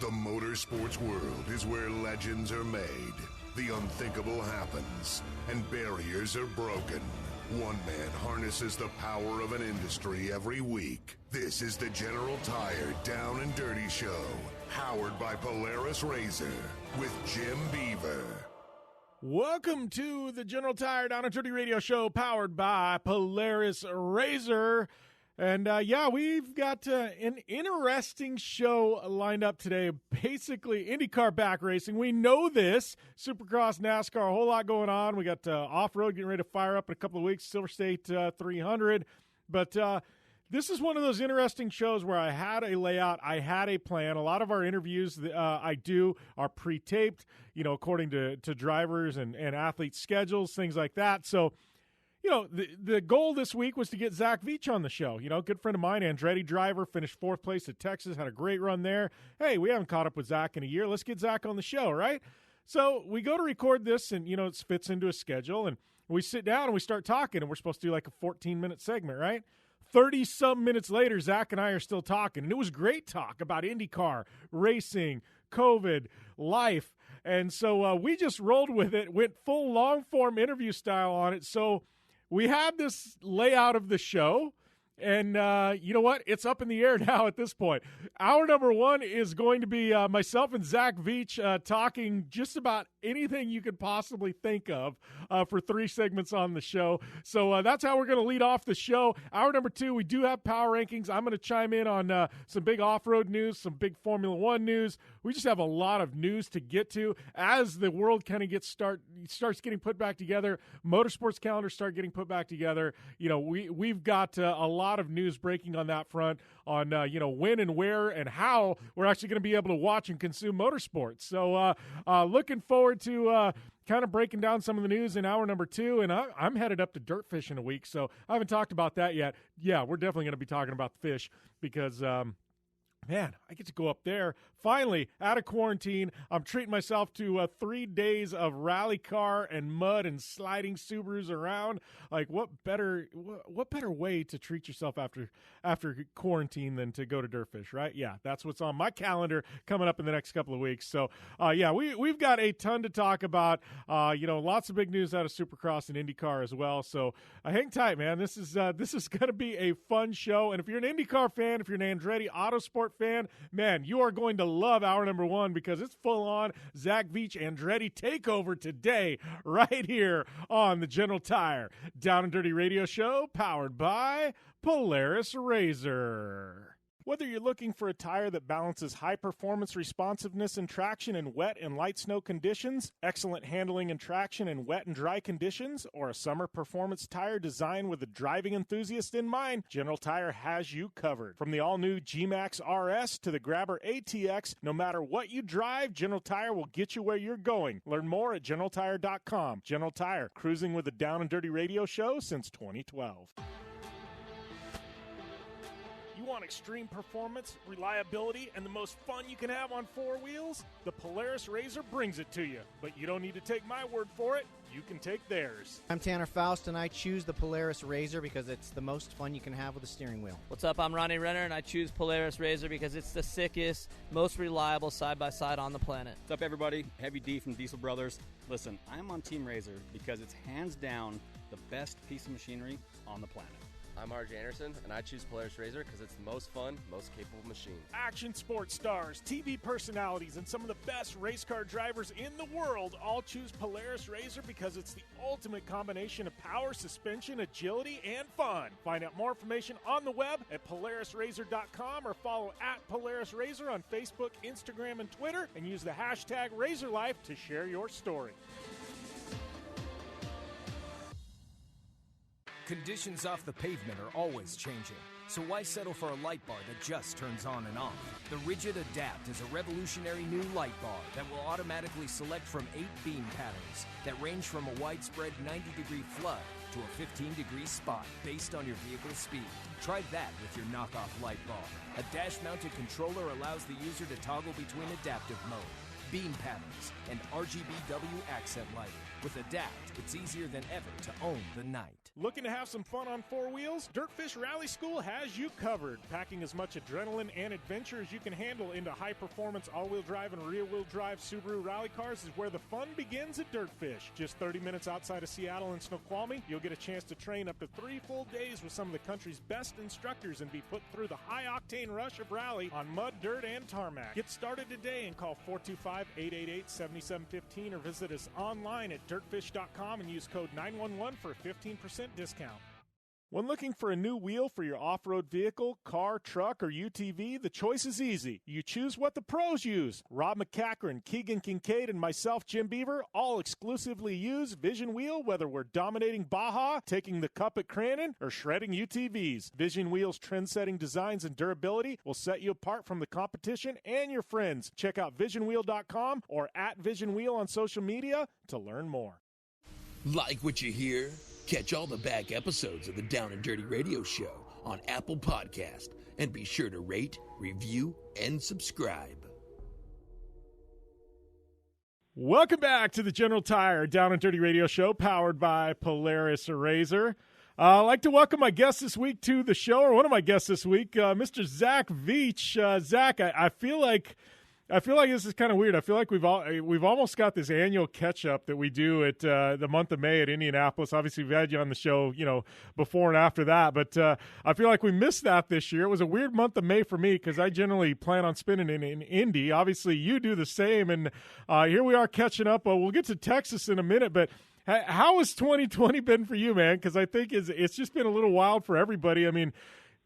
The motorsports world is where legends are made, the unthinkable happens, and barriers are broken. One man harnesses the power of an industry every week. This is the General Tire Down and Dirty Show, powered by Polaris RZR, with Jim Beaver. Welcome to the General Tire Down and Dirty Radio Show, powered by Polaris RZR. And, we've got an interesting show lined up today. Basically, IndyCar back racing. We know this. Supercross, NASCAR, a whole lot going on. We got off-road getting ready to fire up in a couple of weeks, Silver State 300. But this is one of those interesting shows where I had a layout. I had a plan. A lot of our interviews I do are pre-taped, according to drivers and athletes' schedules, things like that. So, the goal this week was to get Zach Veach on the show. Good friend of mine, Andretti driver, finished fourth place at Texas, had a great run there. Hey, we haven't caught up with Zach in a year. Let's get Zach on the show, right? So we go to record this, and, it fits into a schedule, and we sit down and we start talking, and we're supposed to do like a 14-minute segment, right? 30-some minutes later, Zach and I are still talking, and it was great talk about IndyCar, racing, COVID, life, and so we just rolled with it, went full long-form interview style on it, so we had this layout of the show, and you know what? It's up in the air now at this point. Hour number one is going to be myself and Zach Veach talking just about anything you could possibly think of for 3 segments on the show. So that's how we're going to lead off the show. Hour number 2, we do have power rankings. I'm going to chime in on some big off-road news, some big Formula One news. We just have a lot of news to get to as the world kind of starts getting put back together. Motorsports calendars start getting put back together. We've got a lot of news breaking on that front on when and where and how we're actually going to be able to watch and consume motorsports. So looking forward to kind of breaking down some of the news in hour number 2, and I'm headed up to Dirtfish in a week, so I haven't talked about that yet. Yeah, we're definitely going to be talking about the fish because man, I get to go up there. Finally, out of quarantine, I'm treating myself to 3 days of rally car and mud and sliding Subarus around. Like, what better way to treat yourself after quarantine than to go to Dirtfish, right? Yeah, that's what's on my calendar coming up in the next couple of weeks. So, we've got a ton to talk about. Lots of big news out of Supercross and IndyCar as well. So, hang tight, man. This is going to be a fun show. And if you're an IndyCar fan, if you're an Andretti Autosport fan, man, you are going to love hour number 1 because it's full on Zach Veach Andretti takeover today right here on the General Tire Down and Dirty Radio Show, powered by Polaris RZR. Whether you're looking for a tire that balances high-performance responsiveness and traction in wet and light snow conditions, excellent handling and traction in wet and dry conditions, or a summer performance tire designed with the driving enthusiast in mind, General Tire has you covered. From the all-new G-Max RS to the Grabber ATX, no matter what you drive, General Tire will get you where you're going. Learn more at GeneralTire.com. General Tire, cruising with the Down and Dirty Radio Show since 2012. You want extreme performance, reliability, and the most fun you can have on 4 wheels? The Polaris RZR brings it to you. But you don't need to take my word for it. You can take theirs. I'm Tanner Faust, and I choose the Polaris RZR because it's the most fun you can have with a steering wheel. What's up? I'm Ronnie Renner, and I choose Polaris RZR because it's the sickest, most reliable side-by-side on the planet. What's up, everybody? Heavy D from Diesel Brothers. Listen, I'm on Team RZR because it's hands down the best piece of machinery on the planet. I'm RJ Anderson, and I choose Polaris RZR because it's the most fun, most capable machine. Action sports stars, TV personalities, and some of the best race car drivers in the world all choose Polaris RZR because it's the ultimate combination of power, suspension, agility, and fun. Find out more information on the web at PolarisRZR.com or follow at Polaris RZR on Facebook, Instagram, and Twitter, and use the hashtag RZRLife to share your story. Conditions off the pavement are always changing, so why settle for a light bar that just turns on and off? The Rigid Adapt is a revolutionary new light bar that will automatically select from 8 beam patterns that range from a widespread 90-degree flood to a 15-degree spot based on your vehicle's speed. Try that with your knockoff light bar. A dash-mounted controller allows the user to toggle between adaptive mode, beam patterns, and RGBW accent lighting. With Adapt, it's easier than ever to own the night. Looking to have some fun on four wheels? Dirtfish Rally School has you covered. Packing as much adrenaline and adventure as you can handle into high-performance all-wheel drive and rear-wheel drive Subaru rally cars is where the fun begins at Dirtfish. Just 30 minutes outside of Seattle and Snoqualmie, you'll get a chance to train up to 3 full days with some of the country's best instructors and be put through the high-octane rush of rally on mud, dirt, and tarmac. Get started today and call 425-888-7715 or visit us online at dirtfish.com and use code 911 for a 15% discount. When looking for a new wheel for your off-road vehicle, car, truck, or UTV, the choice is easy. You choose what the pros use. Rob McCachran, Keegan Kincaid, and myself, Jim Beaver, all exclusively use Vision Wheel, whether we're dominating Baja, taking the cup at Crandon, or shredding UTVs. Vision Wheel's trend-setting designs and durability will set you apart from the competition and your friends. Check out visionwheel.com or at Vision Wheel on social media to learn more. Like what you hear? Catch all the back episodes of the Down and Dirty Radio Show on Apple Podcast, and be sure to rate, review, and subscribe. Welcome back to the General Tire Down and Dirty Radio Show, powered by Polaris RZR. I'd like to welcome my guest this week to the show, or one of my guests this week, Mr. Zach Veach. Zach, I feel like this is kind of weird. I feel like we've almost got this annual catch-up that we do at the month of May at Indianapolis. Obviously, we've had you on the show, before and after that. But I feel like we missed that this year. It was a weird month of May for me because I generally plan on spinning in Indy. Obviously, you do the same. And here we are catching up. We'll get to Texas in a minute. But how has 2020 been for you, man? Because I think it's just been a little wild for everybody. I mean,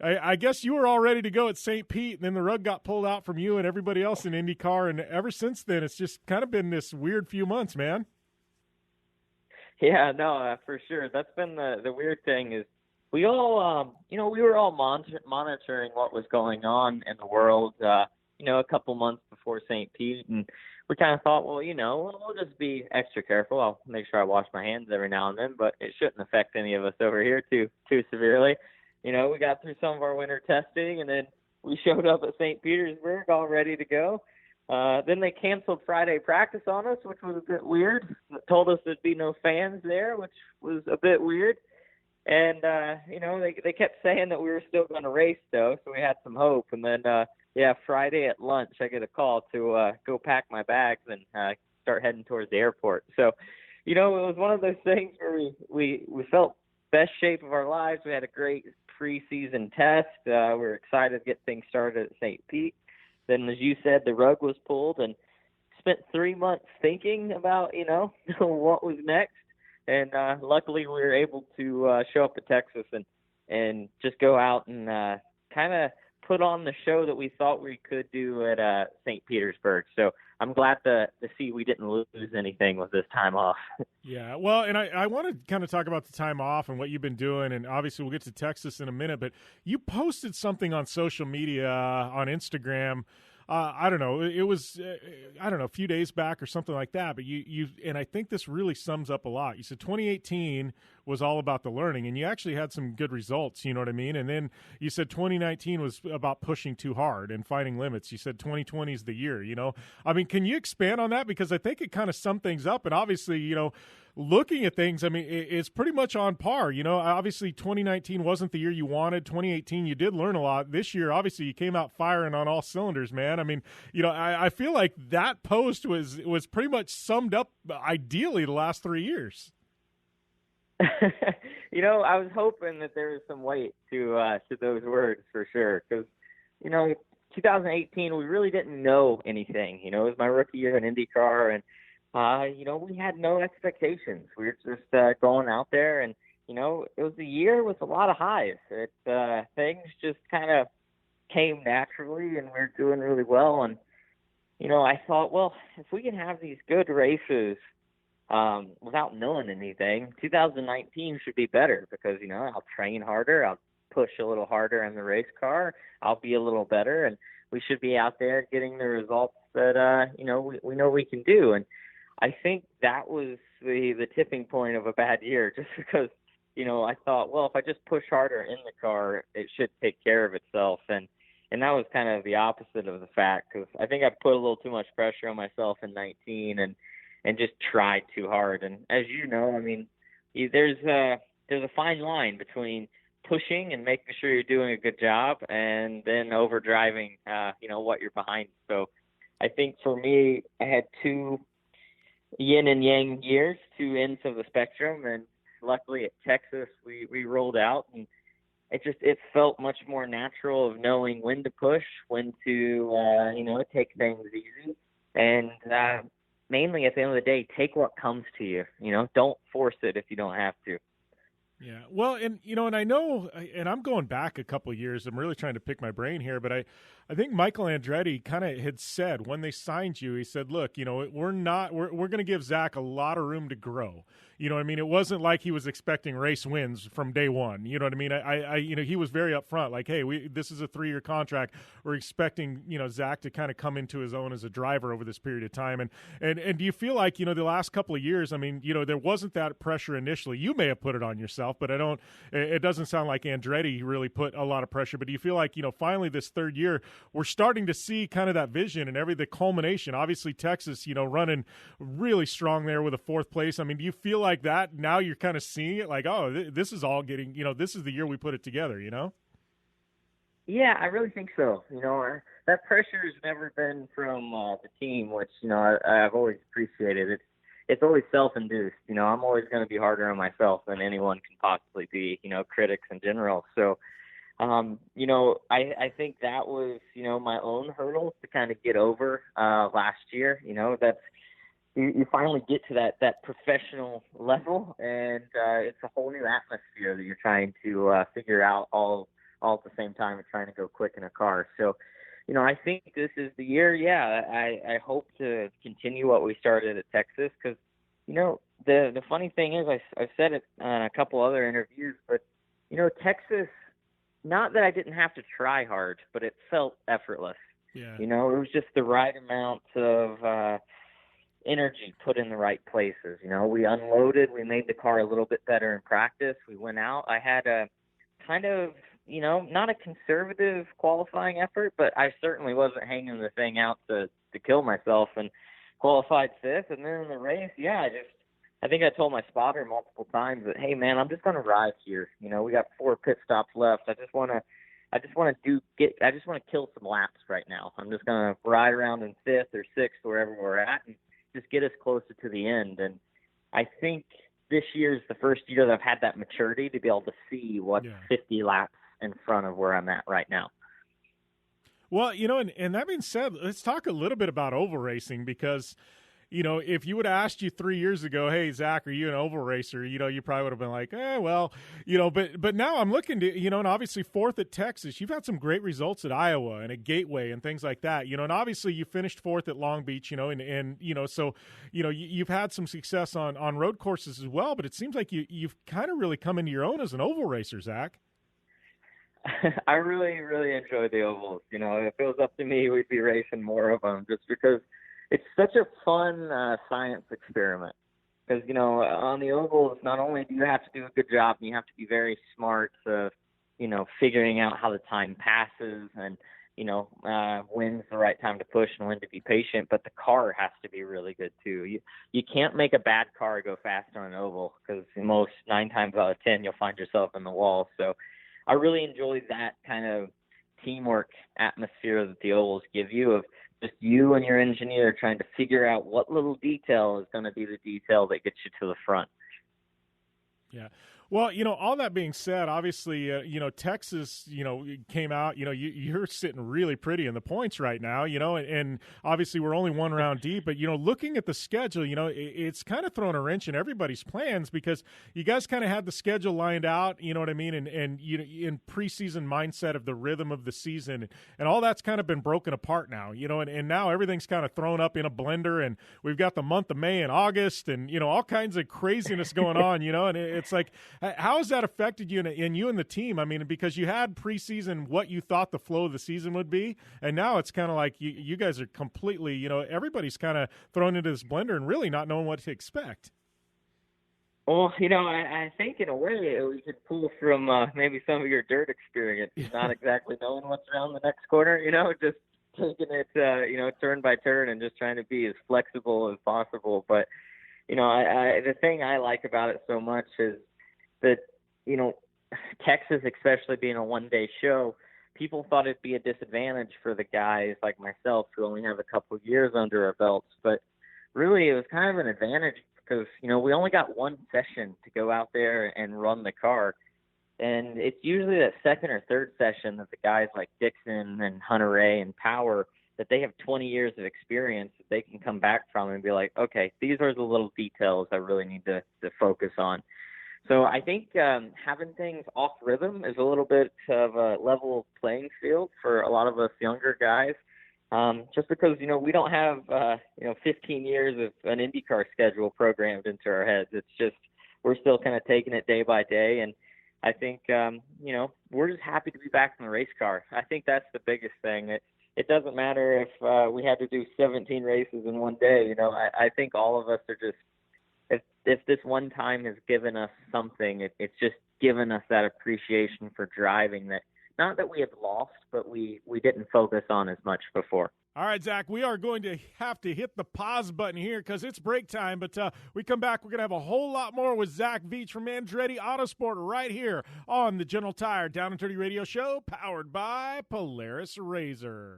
I guess you were all ready to go at St. Pete, and then the rug got pulled out from you and everybody else in IndyCar, and ever since then, it's just kind of been this weird few months, man. Yeah, no, for sure. That's been the weird thing is we all, we were all monitoring what was going on in the world, a couple months before St. Pete, and we kind of thought, well, we'll just be extra careful. I'll make sure I wash my hands every now and then, but it shouldn't affect any of us over here too severely. We got through some of our winter testing, and then we showed up at St. Petersburg all ready to go. Then they canceled Friday practice on us, which was a bit weird. They told us there'd be no fans there, which was a bit weird. And, they kept saying that we were still going to race, though, so we had some hope. And then, Friday at lunch, I get a call to go pack my bags and start heading towards the airport. So, it was one of those things where we felt best shape of our lives. We had a great preseason test. We're excited to get things started at St. Pete. Then, as you said, the rug was pulled, and spent 3 months thinking about, what was next. And luckily, we were able to show up at Texas and just go out and kind of put on the show that we thought we could do at St. Petersburg. So I'm glad to see we didn't lose anything with this time off. Yeah, well, and I want to kind of talk about the time off and what you've been doing, and obviously we'll get to Texas in a minute, but you posted something on social media, on Instagram. I don't know. It was, a few days back or something like that. But you, and I think this really sums up a lot. You said 2018 was all about the learning, and you actually had some good results. You know what I mean? And then you said 2019 was about pushing too hard and finding limits. You said 2020 is the year. I mean, can you expand on that? Because I think it kind of summed things up. And obviously, looking at things, I mean, it's pretty much on par. Obviously 2019 wasn't the year you wanted. 2018, you did learn a lot. This year, obviously, you came out firing on all cylinders, man. I mean, I feel like that post was pretty much summed up ideally the last 3 years. I was hoping that there was some weight to those words for sure. Because, 2018, we really didn't know anything. It was my rookie year in IndyCar, and we had no expectations. We were just going out there, and, it was a year with a lot of highs. Things just kind of came naturally, and we were doing really well. And, I thought, well, if we can have these good races without knowing anything, 2019 should be better because, I'll train harder. I'll push a little harder in the race car. I'll be a little better, and we should be out there getting the results that, we know we can do. And I think that was the tipping point of a bad year, just because, I thought, well, if I just push harder in the car, it should take care of itself. And that was kind of the opposite of the fact, because I think I put a little too much pressure on myself in 19 and just tried too hard. And as you know, I mean, there's there's a fine line between pushing and making sure you're doing a good job and then over driving, what you're behind. So I think for me, I had two yin and yang years, two ends of the spectrum. And luckily at Texas, we rolled out, and it felt much more natural of knowing when to push, when to, take things easy. And mainly at the end of the day, take what comes to you. Don't force it if you don't have to. Yeah. Well, and I know, and I'm going back a couple of years. I'm really trying to pick my brain here, but I think Michael Andretti kind of had said when they signed you, he said, look, we're going to give Zach a lot of room to grow. You know what I mean? It wasn't like he was expecting race wins from day one. You know what I mean? I he was very upfront, like, hey, this is a 3-year contract. We're expecting, Zach to kind of come into his own as a driver over this period of time. And do you feel like, the last couple of years, I mean, there wasn't that pressure initially. You may have put it on yourself, but it doesn't sound like Andretti really put a lot of pressure. But do you feel like, finally this third year, we're starting to see kind of that vision and the culmination? Obviously Texas, running really strong there with a 4th place. I mean, do you feel like that now you're kind of seeing it like, oh, this is all getting, this is the year we put it together, Yeah, I really think so. That pressure has never been from the team, which, I've always appreciated. It's always self-induced. I'm always going to be harder on myself than anyone can possibly be, critics in general. So, I think that was, my own hurdle to kind of get over last year. That's, you finally get to that professional level, and it's a whole new atmosphere that you're trying to figure out all at the same time and trying to go quick in a car. So, I think this is the year. Yeah, I hope to continue what we started at Texas because, the funny thing is I've said it in a couple other interviews, but, Texas, not that I didn't have to try hard, but it felt effortless. Yeah. It was just the right amount of energy put in the right places. We unloaded, we made the car a little bit better in practice. We went out. I had a kind of, not a conservative qualifying effort, but I certainly wasn't hanging the thing out to kill myself, and qualified 5th. And then in the race, I think I told my spotter multiple times that, hey man, I'm just going to ride here. We got 4 pit stops left. I just want to kill some laps right now. I'm just going to ride around in 5th or 6th, wherever we're at, and just get us closer to the end. And I think this year is the first year that I've had that maturity to be able to see what's 50 laps in front of where I'm at right now. Well, and that being said, let's talk a little bit about oval racing because, if you would have asked you 3 years ago, hey, Zach, are you an oval racer? You probably would have been like, but now I'm looking to, and obviously 4th at Texas, you've had some great results at Iowa and at Gateway and things like that, and obviously you finished 4th at Long Beach, so, you've had some success on road courses as well, but it seems like you've kind of really come into your own as an oval racer, Zach. I really, really enjoy the ovals. If it was up to me, we'd be racing more of them just because it's such a fun science experiment. Because, on the ovals, not only do you have to do a good job, and you have to be very smart of, figuring out how the time passes and, when's the right time to push and when to be patient, but the car has to be really good too. You can't make a bad car go fast on an oval because most 9 times out of 10, you'll find yourself in the wall. So I really enjoy that kind of teamwork atmosphere that the ovals give you of just you and your engineer trying to figure out what little detail is going to be the detail that gets you to the front. Yeah. Well, all that being said, obviously, Texas, came out, you're sitting really pretty in the points right now, and obviously we're only 1 round deep, but, looking at the schedule, it's kind of thrown a wrench in everybody's plans because you guys kind of had the schedule lined out, you know what I mean? And in preseason mindset of the rhythm of the season and all that's kind of been broken apart now, and now everything's kind of thrown up in a blender and we've got the month of May and August and, all kinds of craziness going on, and it's like, how has that affected you and you and the team? I mean, because you had preseason what you thought the flow of the season would be, and now it's kind of like you guys are completely, everybody's kind of thrown into this blender and really not knowing what to expect. Well, I think in a way we could pull from maybe some of your dirt experience, not exactly knowing what's around the next corner, just taking it, turn by turn and just trying to be as flexible as possible. But, the thing I like about it so much is that Texas, especially being a one-day show, people thought it'd be a disadvantage for the guys like myself who only have a couple of years under our belts. But really, it was kind of an advantage because, we only got one session to go out there and run the car. And it's usually that second or third session that the guys like Dixon and Hunter Ray and Power, that they have 20 years of experience that they can come back from and be like, okay, these are the little details I really need to focus on. So I think having things off rhythm is a little bit of a level playing field for a lot of us younger guys, just because, we don't have, 15 years of an IndyCar schedule programmed into our heads. It's just we're still kind of taking it day by day. And I think, we're just happy to be back in the race car. I think that's the biggest thing. It doesn't matter if we had to do 17 races in one day. I think all of us are just, if this one time has given us something, it's just given us that appreciation for driving that, not that we had lost, but we didn't focus on as much before. All right, Zach, we are going to have to hit the pause button here because it's break time. But we come back, we're going to have a whole lot more with Zach Veach from Andretti Autosport right here on the General Tire Down and Dirty Radio Show, powered by Polaris RZR.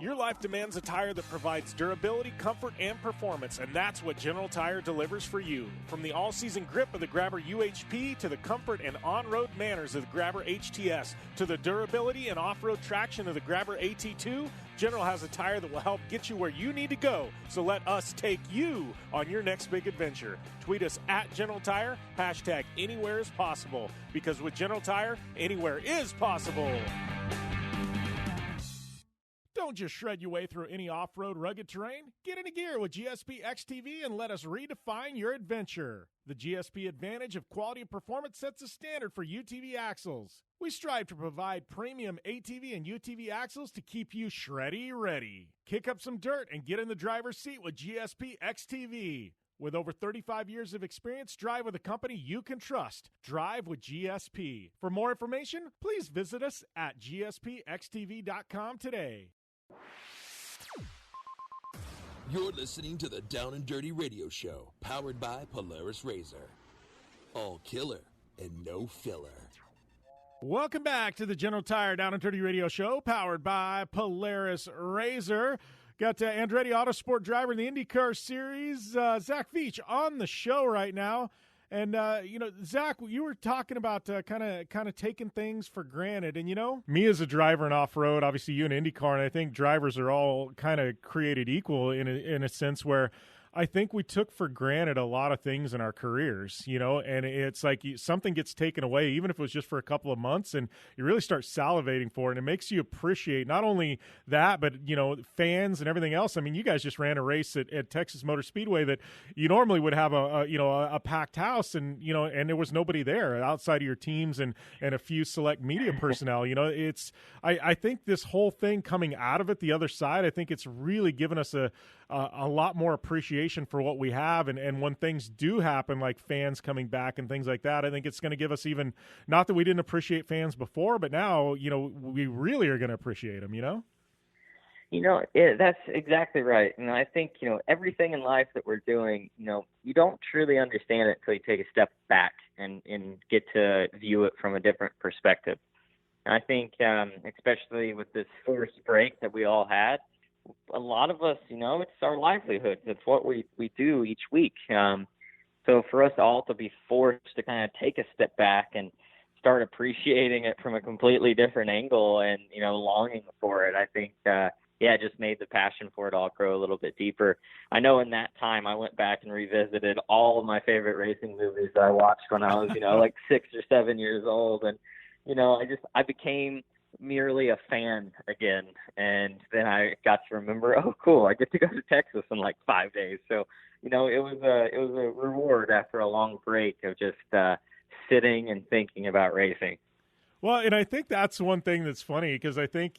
Your life demands a tire that provides durability, comfort, and performance, and that's what General Tire delivers for you. From the all-season grip of the Grabber UHP to the comfort and on-road manners of the Grabber HTS to the durability and off-road traction of the Grabber AT2, General has a tire that will help get you where you need to go. So let us take you on your next big adventure. Tweet us at General Tire, hashtag anywhere is possible. Because with General Tire, anywhere is possible. Don't just shred your way through any off-road rugged terrain. Get into gear with GSP XTV and let us redefine your adventure. The GSP advantage of quality and performance sets a standard for UTV axles. We strive to provide premium ATV and UTV axles to keep you shreddy ready. Kick up some dirt and get in the driver's seat with GSP XTV. With over 35 years of experience, drive with a company you can trust. Drive with GSP. For more information, please visit us at gspxtv.com today. You're listening to the Down and Dirty Radio Show, powered by Polaris RZR. All killer and no filler. Welcome back to the General Tire Down and Dirty Radio Show, powered by Polaris RZR. Got Andretti Autosport driver in the IndyCar Series, Zach Veach, on the show right now. And, Zach, you were talking about kind of taking things for granted. And, me as a driver in off-road, obviously you in IndyCar, and I think drivers are all kind of created equal in a sense where I think we took for granted a lot of things in our careers, and it's like something gets taken away, even if it was just for a couple of months, and you really start salivating for it. And it makes you appreciate not only that, but, fans and everything else. I mean, you guys just ran a race at Texas Motor Speedway that you normally would have a packed house and there was nobody there outside of your teams and a few select media personnel. I think this whole thing coming out of it, the other side, I think it's really given us a lot more appreciation for what we have, and when things do happen, like fans coming back and things like that, I think it's going to give us even, not that we didn't appreciate fans before, but now, we really are going to appreciate them, That's exactly right. And I think, everything in life that we're doing, you don't truly understand it until you take a step back and get to view it from a different perspective. And I think, especially with this forced break that we all had, a lot of us, it's our livelihood. It's what we do each week. So for us all to be forced to kind of take a step back and start appreciating it from a completely different angle and, longing for it, I think, it just made the passion for it all grow a little bit deeper. I know in that time I went back and revisited all of my favorite racing movies that I watched when I was, like 6 or 7 years old. And, I became merely a fan again, and then I got to remember, oh cool, I get to go to Texas in like 5 days. So it was a reward after a long break of just sitting and thinking about racing. Well, and I think that's one thing that's funny, because I think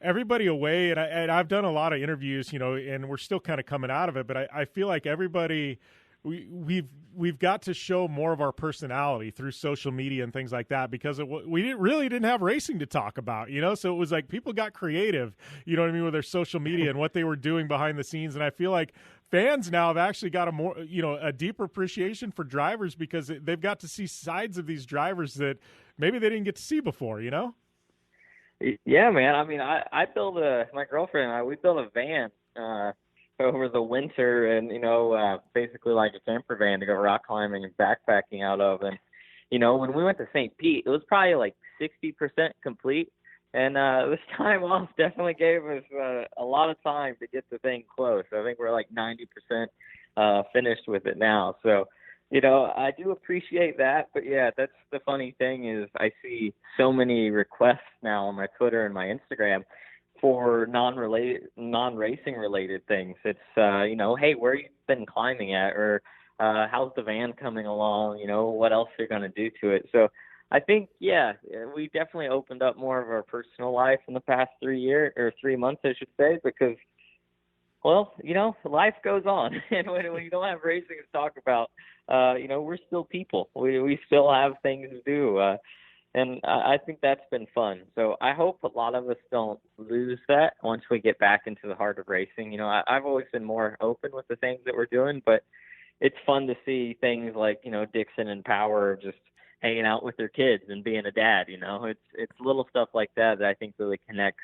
everybody away, and I've done a lot of interviews, and we're still kind of coming out of it, but I feel like everybody we've got to show more of our personality through social media and things like that, because we really didn't have racing to talk about, you know? So it was like people got creative, you know what I mean, with their social media and what they were doing behind the scenes. And I feel like fans now have actually got a deeper appreciation for drivers, because they've got to see sides of these drivers that maybe they didn't get to see before, you know? Yeah, man. I mean, I built my girlfriend and I, we built a van over the winter, and, basically like a camper van to go rock climbing and backpacking out of. And, when we went to St. Pete, it was probably like 60% complete. And this time off definitely gave us a lot of time to get the thing close. I think we're like 90% finished with it now. So, I do appreciate that. But, yeah, that's the funny thing is I see so many requests now on my Twitter and my Instagram for non-racing related things. It's, hey, where you been climbing at? Or how's the van coming along? What else you're going to do to it? So I think, yeah, we definitely opened up more of our personal life in the past 3 months, I should say, because, well, life goes on. And when you don't have racing to talk about, we're still people. We still have things to do. And I think that's been fun. So I hope a lot of us don't lose that once we get back into the heart of racing. I've always been more open with the things that we're doing, but it's fun to see things like, Dixon and Power just hanging out with their kids and being a dad. It's little stuff like that I think really connects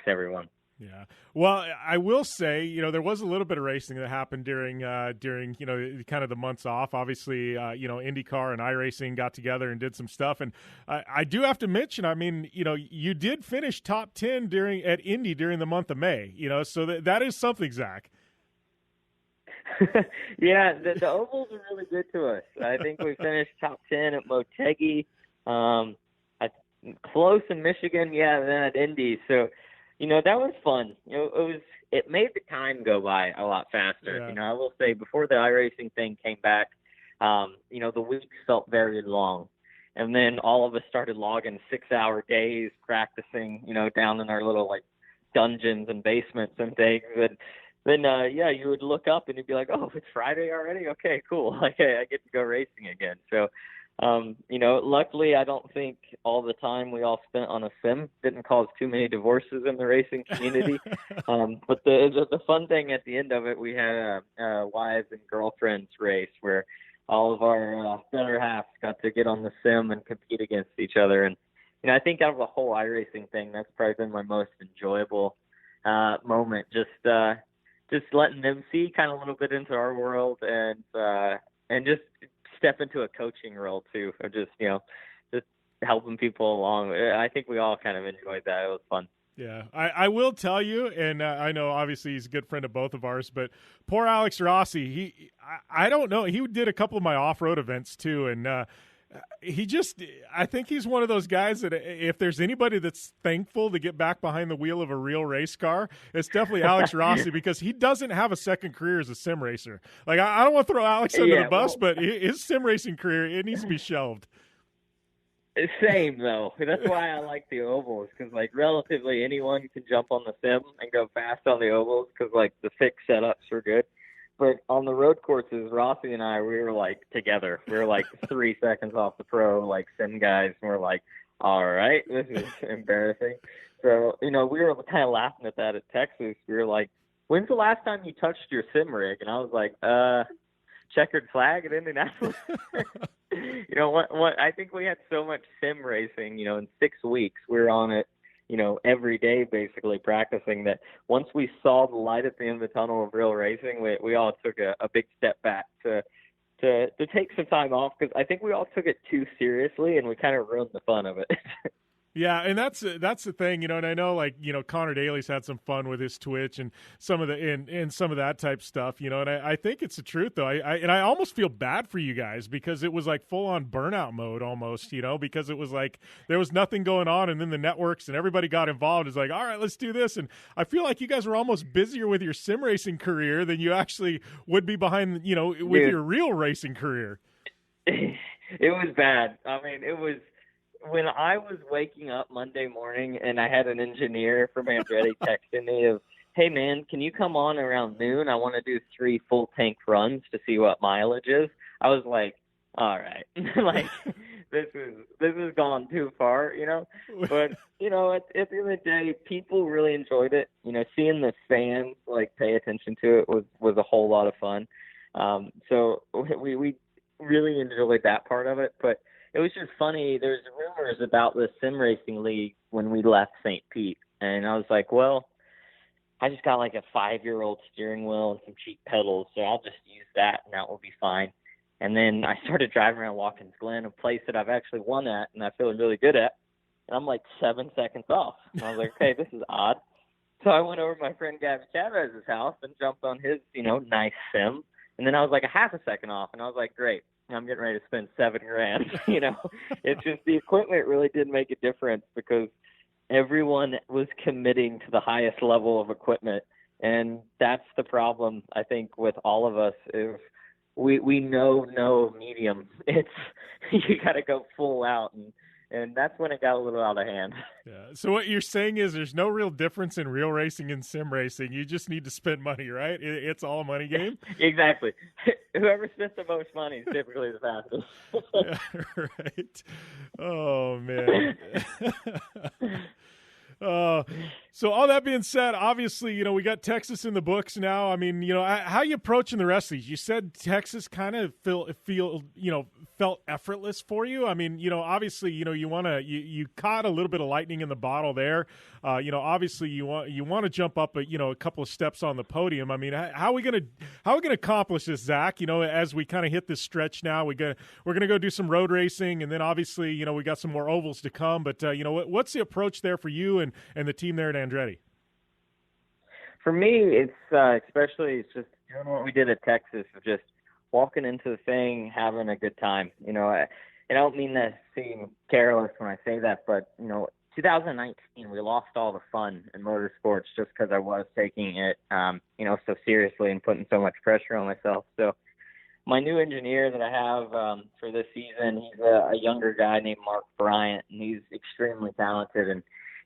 everyone. Yeah. Well, I will say, there was a little bit of racing that happened during kind of the months off. Obviously, IndyCar and iRacing got together and did some stuff. And I do have to mention, I mean, you did finish top 10 at Indy during the month of May, so that is something, Zach. Yeah, the ovals are really good to us. I think we finished top 10 at Motegi, close in Michigan, yeah, and then at Indy. So, that was fun. It made the time go by a lot faster. Yeah. I will say before the iRacing thing came back, the weeks felt very long. And then all of us started logging 6-hour days practicing, down in our little like dungeons and basements and things. And then, you would look up and you'd be like, oh, it's Friday already? Okay, cool. Like, I get to go racing again. So, luckily I don't think all the time we all spent on a sim didn't cause too many divorces in the racing community. But the fun thing at the end of it, we had a wives and girlfriends race where all of our better halves got to get on the sim and compete against each other. And, I think out of the whole iRacing thing, that's probably been my most enjoyable moment. Just letting them see kind of a little bit into our world and just step into a coaching role too, or just helping people along. I think we all kind of enjoyed that. It was fun. Yeah, I will tell you, and I know obviously he's a good friend of both of ours, but poor Alex Rossi, I don't know, he did a couple of my off-road events too, and I think he's one of those guys that if there's anybody that's thankful to get back behind the wheel of a real race car, it's definitely Alex Rossi, because he doesn't have a second career as a sim racer. Like, I don't want to throw Alex under the bus, but his sim racing career, it needs to be shelved. Same, though. That's why I like the ovals, because, like, relatively anyone can jump on the sim and go fast on the ovals because, like, the fixed setups are good. But on the road courses, Rossi and I, we were, like, together. We were, like, 3 seconds off the pro, like, sim guys, and we're like, all right, this is embarrassing. So, we were kind of laughing at that at Texas. We were like, when's the last time you touched your sim rig? And I was like, checkered flag at Indianapolis. What? I think we had so much sim racing, in 6 weeks. We were on it, every day basically practicing, that once we saw the light at the end of the tunnel of real racing, we all took a big step back to take some time off, because I think we all took it too seriously and we kind of ruined the fun of it. Yeah, and that's the thing, and I know, like, Connor Daly's had some fun with his Twitch and some of some of that type stuff, and I think it's the truth, though. I almost feel bad for you guys, because it was like full on burnout mode almost, because it was like there was nothing going on, and then the networks and everybody got involved. It's like, all right, let's do this, and I feel like you guys were almost busier with your sim racing career than you actually would be behind, with your real racing career. It was bad. I mean, it was. When I was waking up Monday morning and I had an engineer from Andretti texting me of, hey, man, can you come on around noon? I want to do 3 full tank runs to see what mileage is. I was like, all right, like this has gone too far, you know. But you know, at the end of the day, people really enjoyed it. You know, seeing the fans like pay attention to it was a whole lot of fun. So we really enjoyed that part of it. But it was just funny. There's rumors about the sim racing league when we left St. Pete, and I was like, well, I just got like a 5-year-old steering wheel and some cheap pedals, so I'll just use that, and that will be fine. And then I started driving around Watkins Glen, a place that I've actually won at and I feel really good at. And I'm like 7 seconds off. And I was like, okay, this is odd. So I went over to my friend Gavin Chavez's house and jumped on his, you know, nice sim. And then I was like a half a second off. And I was like, great, I'm getting ready to spend $7,000. You know, it's just the equipment really did make a difference because everyone was committing to the highest level of equipment. And that's the problem, I think, with all of us is we know no medium. It's you got to go full out, and that's when it got a little out of hand. Yeah. So what you're saying is there's no real difference in real racing and sim racing. You just need to spend money, right? It's all a money game. Exactly. Whoever spends the most money is typically the fastest. Yeah, right. Oh man. So all that being said, obviously, you know, we got Texas in the books now. I mean, you know, how are you approaching the rest of these? You said Texas kind of felt effortless for you. I mean, you know, obviously, you know, you caught a little bit of lightning in the bottle there. You know, obviously you want to jump up a couple of steps on the podium. I mean, how are we going to accomplish this, Zach? You know, as we kind of hit this stretch now, we're going to go do some road racing, and then obviously, you know, we got some more ovals to come. But you know, what's the approach there for you and the team there at Andretti? For me, it's especially just doing what we did at Texas, of just walking into the thing, having a good time. You know, I don't mean to seem careless when I say that, but you know, 2019 we lost all the fun in motorsports just because I was taking it, you know, so seriously and putting so much pressure on myself. So my new engineer that I have for this season, he's a younger guy named Mark Bryant, and he's extremely talented. And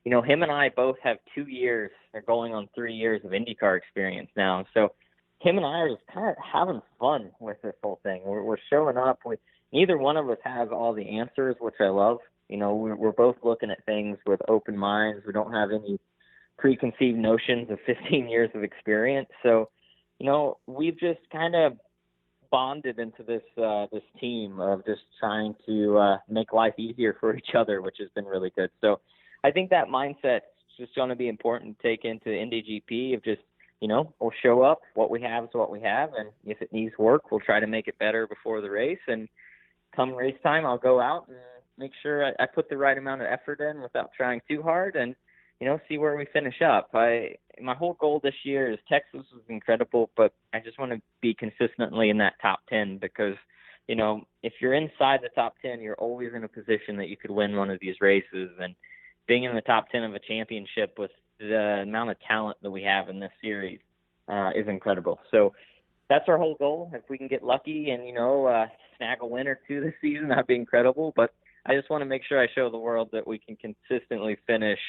you know, him and I both have 2 years, or going on 3 years of IndyCar experience now. So him and I are just kind of having fun with this whole thing. We're showing up. Neither one of us has all the answers, which I love. You know, we're both looking at things with open minds. We don't have any preconceived notions of 15 years of experience. So, you know, we've just kind of bonded into this team of just trying to make life easier for each other, which has been really good. So I think that mindset is just going to be important to take into Indy GP of just, you know, we'll show up. What we have is what we have. And if it needs work, we'll try to make it better before the race. And come race time, I'll go out and make sure I put the right amount of effort in without trying too hard and, you know, see where we finish up. My whole goal this year is Texas was incredible, but I just want to be consistently in that top 10 because, you know, if you're inside the top 10, you're always in a position that you could win one of these races. And being in the top 10 of a championship with the amount of talent that we have in this series is incredible. So that's our whole goal. If we can get lucky and, you know, snag a win or two this season, that'd be incredible. But I just want to make sure I show the world that we can consistently finish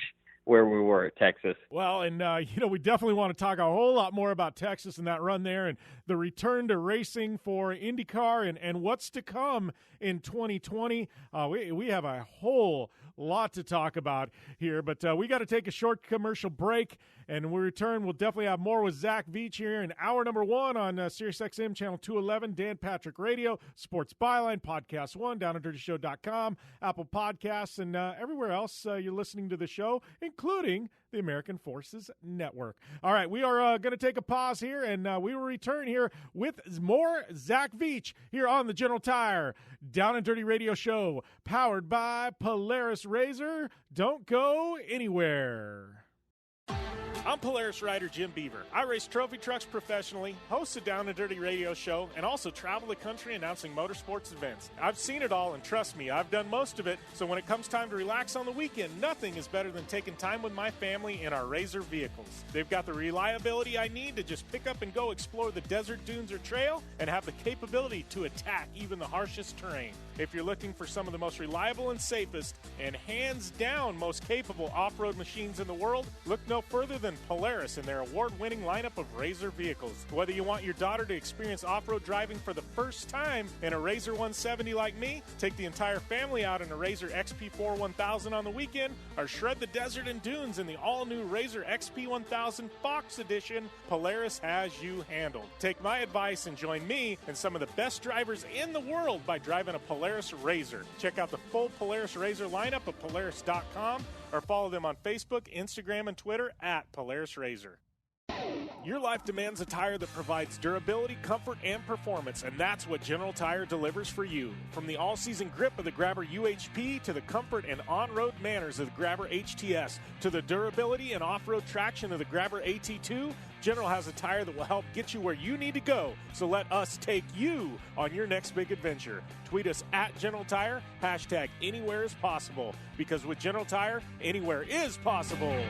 where we were at Texas. Well, and, you know, we definitely want to talk a whole lot more about Texas and that run there and the return to racing for IndyCar and what's to come in 2020. We have a whole lot to talk about here, but we got to take a short commercial break, and when we return, we'll definitely have more with Zach Veach here in hour number 1 on SiriusXM Channel 211, Dan Patrick Radio, Sports Byline, Podcast One, DownAndDirtyShow.com, Apple Podcasts, and everywhere else you're listening to the show, including the American Forces Network. All right, we are going to take a pause here, and we will return here with more Zach Veach here on the General Tire Down and Dirty Radio Show, powered by Polaris RZR. Don't go anywhere. I'm Polaris rider Jim Beaver. I race trophy trucks professionally, host a Down and Dirty radio show, and also travel the country announcing motorsports events. I've seen it all, and trust me, I've done most of it, so when it comes time to relax on the weekend, nothing is better than taking time with my family in our RZR vehicles. They've got the reliability I need to just pick up and go explore the desert, dunes, or trail, and have the capability to attack even the harshest terrain. If you're looking for some of the most reliable and safest, and hands down most capable off-road machines in the world, look no further than Polaris and their award-winning lineup of RZR vehicles. Whether you want your daughter to experience off-road driving for the first time in a RZR 170 like me, take the entire family out in a RZR XP4 1000 on the weekend, or shred the desert and dunes in the all-new RZR XP 1000 Fox Edition, Polaris has you handled. Take my advice and join me and some of the best drivers in the world by driving a Polaris RZR. Check out the full Polaris RZR lineup at Polaris.com or follow them on Facebook, Instagram, and Twitter at Polaris RZR. Your life demands a tire that provides durability, comfort, and performance, and that's what General Tire delivers for you. From the all-season grip of the Grabber UHP to the comfort and on-road manners of the Grabber HTS to the durability and off-road traction of the Grabber AT2, General has a tire that will help get you where you need to go. So let us take you on your next big adventure. Tweet us at General Tire, hashtag anywhere is possible, because with General Tire, anywhere is possible.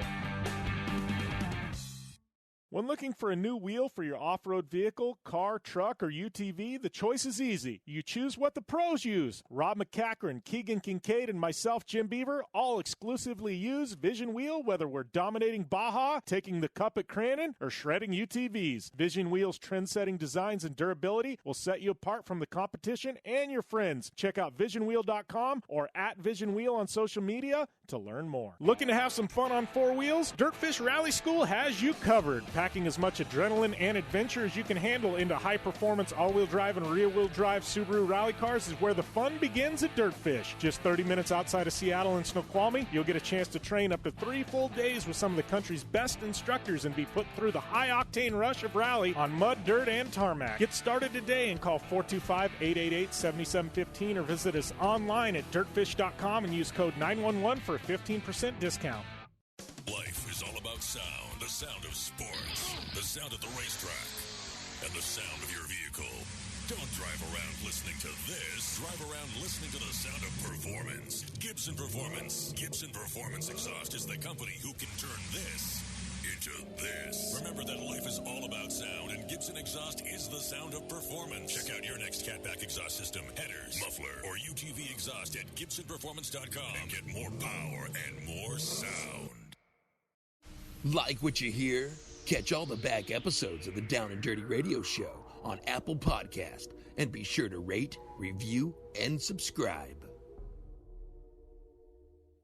When looking for a new wheel for your off-road vehicle, car, truck, or UTV, the choice is easy. You choose what the pros use. Rob McCachran, Keegan Kincaid, and myself, Jim Beaver, all exclusively use Vision Wheel, whether we're dominating Baja, taking the cup at Crandon, or shredding UTVs. Vision Wheel's trend-setting designs and durability will set you apart from the competition and your friends. Check out visionwheel.com or at Vision Wheel on social media to learn more. Looking to have some fun on four wheels? Dirtfish Rally School has you covered. Packing as much adrenaline and adventure as you can handle into high-performance all-wheel drive and rear-wheel drive Subaru rally cars is where the fun begins at Dirtfish. Just 30 minutes outside of Seattle in Snoqualmie, you'll get a chance to train up to 3 full days with some of the country's best instructors and be put through the high-octane rush of rally on mud, dirt, and tarmac. Get started today and call 425-888-7715 or visit us online at dirtfish.com and use code 911 for a 15% discount. Life is all about sound. The sound of sports, the sound of the racetrack, and the sound of your vehicle. Don't drive around listening to this. Drive around listening to the sound of performance. Gibson Performance. Gibson Performance Exhaust is the company who can turn this into this. Remember that life is all about sound, and Gibson Exhaust is the sound of performance. Check out your next catback exhaust system, headers, muffler, or UTV exhaust at GibsonPerformance.com and get more power and more sound. Like what you hear? Catch all the back episodes of the Down and Dirty Radio Show on Apple Podcast, and be sure to rate, review, and subscribe.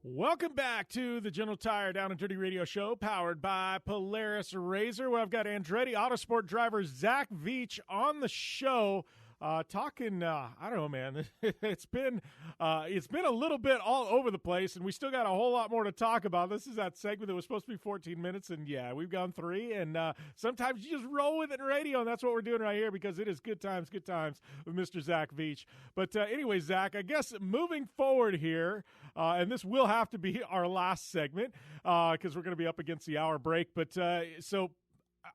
Welcome back to the General Tire Down and Dirty Radio Show, powered by Polaris RZR, where I've got Andretti Autosport driver Zach Veach on the show. Talking, I don't know, man. It's been a little bit all over the place, and we still got a whole lot more to talk about. This is that segment that was supposed to be 14 minutes, and yeah, we've gone 3. And sometimes you just roll with it in radio, and that's what we're doing right here, because it is good times with Mr. Zach Veach. But anyway, Zach, I guess moving forward here, and this will have to be our last segment because we're going to be up against the hour break. But so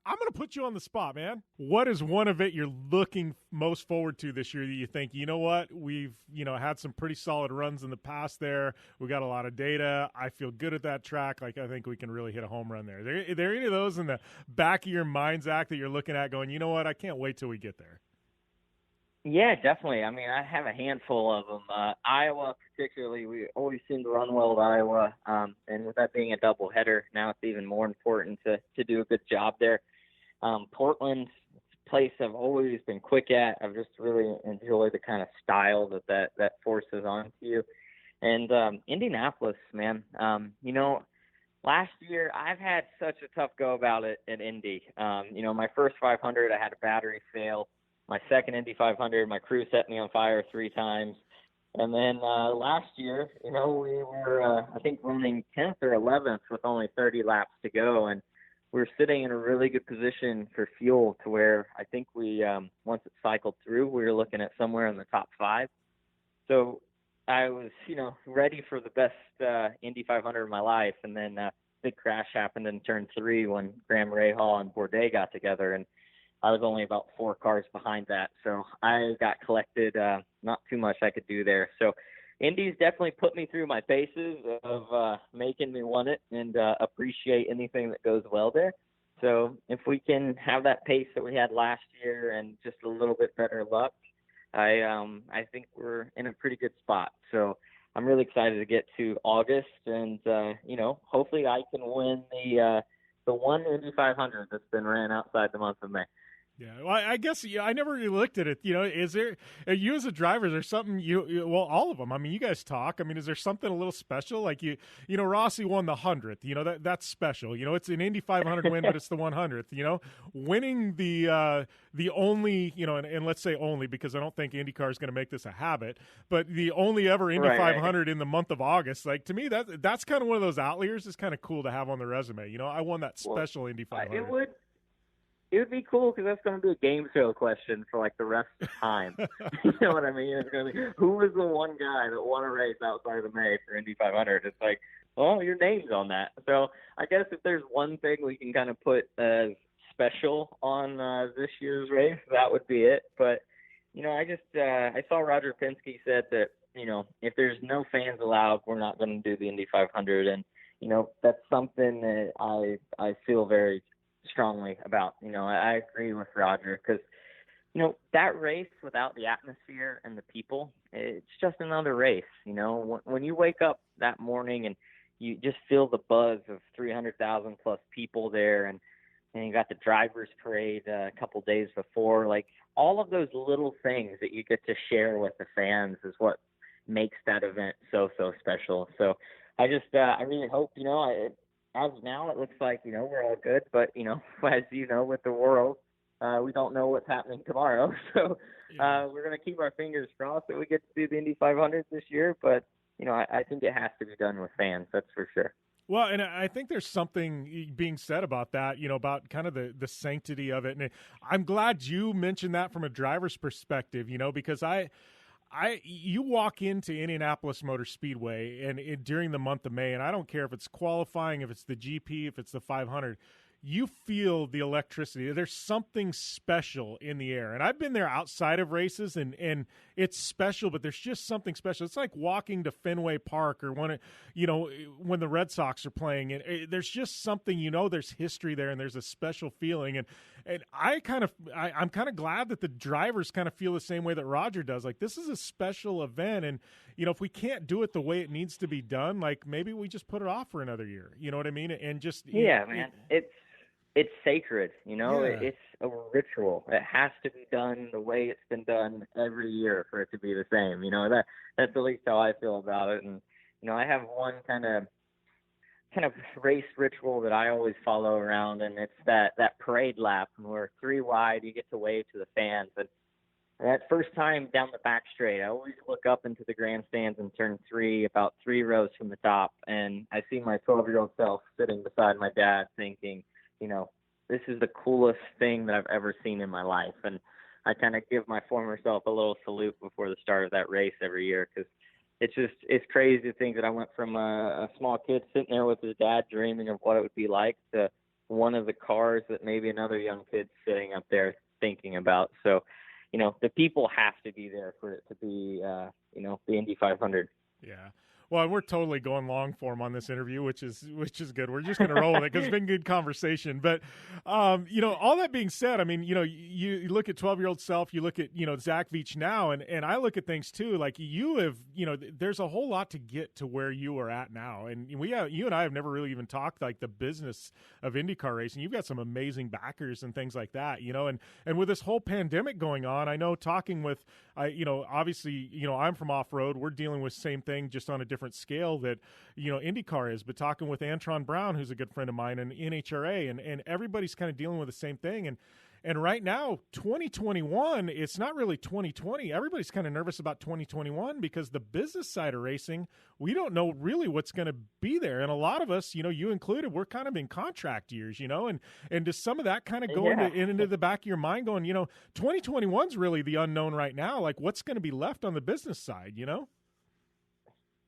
I'm going to put you on the spot, man. What is one event you're looking most forward to this year that you think, you know what, we've, had some pretty solid runs in the past there. We got a lot of data. I feel good at that track. Like, I think we can really hit a home run there. Are there any of those in the back of your mind, Zach, that you're looking at going, you know what, I can't wait till we get there? Yeah, definitely. I mean, I have a handful of them. Iowa, particularly, we always seem to run well at Iowa. And with that being a doubleheader, now it's even more important to do a good job there. Portland, place I've always been quick at. I've just really enjoyed the kind of style that forces onto you. And Indianapolis, man. Last year I've had such a tough go about it at Indy. My first 500, I had a battery fail. My second Indy 500, my crew set me on fire 3 times. And then last year, we were, I think, running 10th or 11th with only 30 laps to go. And we were sitting in a really good position for fuel to where I think we, once it cycled through, we were looking at somewhere in the top 5. So I was, ready for the best Indy 500 of my life. And then a big crash happened in turn 3 when Graham Rahal and Bourdais got together. And I was only about 4 cars behind that. So I got collected, not too much I could do there. So Indy's definitely put me through my paces of making me want it and appreciate anything that goes well there. So if we can have that pace that we had last year and just a little bit better luck, I think we're in a pretty good spot. So I'm really excited to get to August and, hopefully I can win the one Indy 500 that's been ran outside the month of May. Yeah, well, I guess I never really looked at it. Is there you as a driver? Is there something well, all of them? I mean, you guys talk. I mean, is there something a little special? Like Rossi won the 100th. That's special. It's an Indy 500 win, but it's the 100th. Winning the only and let's say only because I don't think IndyCar is going to make this a habit, but the only ever Indy 500 in the month of August. Like to me, that's kind of one of those outliers. It's kind of cool to have on the resume. I won that special Indy 500. It would be cool because that's going to be a game show question for like the rest of the time. You know what I mean? It's going to be who was the one guy that won a race outside of the May for Indy 500? It's like, well, your name's on that. So I guess if there's one thing we can kind of put as special on this year's race, that would be it. But I saw Roger Penske said that if there's no fans allowed, we're not going to do the Indy 500, and that's something that I feel very strongly about. I agree with Roger because, that race without the atmosphere and the people, it's just another race. When you wake up that morning and you just feel the buzz of 300,000 plus people there, and you got the drivers parade a couple days before, like all of those little things that you get to share with the fans is what makes that event so special. So I just, I really hope, as of now, it looks like, we're all good. But, as you know, with the world, we don't know what's happening tomorrow. So we're going to keep our fingers crossed that we get to do the Indy 500 this year. But, I think it has to be done with fans. That's for sure. Well, and I think there's something being said about that, about kind of the sanctity of it. And I'm glad you mentioned that from a driver's perspective, because you walk into Indianapolis Motor Speedway and during the month of May, and I don't care if it's qualifying, if it's the GP, if it's the 500, you feel the electricity. There's something special in the air. And I've been there outside of races, and it's special, but there's just something special. It's like walking to Fenway Park or when the Red Sox are playing. And there's just something, there's history there, and there's a special feeling. And I'm kind of glad that the drivers kind of feel the same way that Roger does. Like, this is a special event, and if we can't do it the way it needs to be done, like maybe we just put it off for another year. You know what I mean? And just man, it's sacred. It's a ritual. It has to be done the way it's been done every year for it to be the same. That's at least how I feel about it. And I have one kind of race ritual that I always follow around, and it's that parade lap when we're three wide. You get to wave to the fans, and that first time down the back straight, I always look up into the grandstands in turn 3, about 3 rows from the top, and I see my 12-year-old self sitting beside my dad thinking, this is the coolest thing that I've ever seen in my life. And I kind of give my former self a little salute before the start of that race every year, because it's crazy to think that I went from a small kid sitting there with his dad dreaming of what it would be like to one of the cars that maybe another young kid's sitting up there thinking about. So, the people have to be there for it to be, the Indy 500. Yeah. Well, we're totally going long form on this interview, which is good. We're just going to roll with it because it's been good conversation. But, all that being said, I mean, you look at 12-year-old self, you look at, Zach Veach now, and I look at things too. Like you have, there's a whole lot to get to where you are at now. And you and I have never really even talked like the business of IndyCar racing. You've got some amazing backers and things like that, and with this whole pandemic going on, I know talking with, obviously, I'm from off-road. We're dealing with the same thing, just on a different scale that IndyCar is, but talking with Antron Brown, who's a good friend of mine, and NHRA, and everybody's kind of dealing with the same thing. And right now, 2021, it's not really 2020. Everybody's kind of nervous about 2021 because the business side of racing, we don't know really what's going to be there. And a lot of us, you included, we're kind of in contract years, and does some of that kind of go into the back of your mind going, 2021's really the unknown right now. Like, what's going to be left on the business side,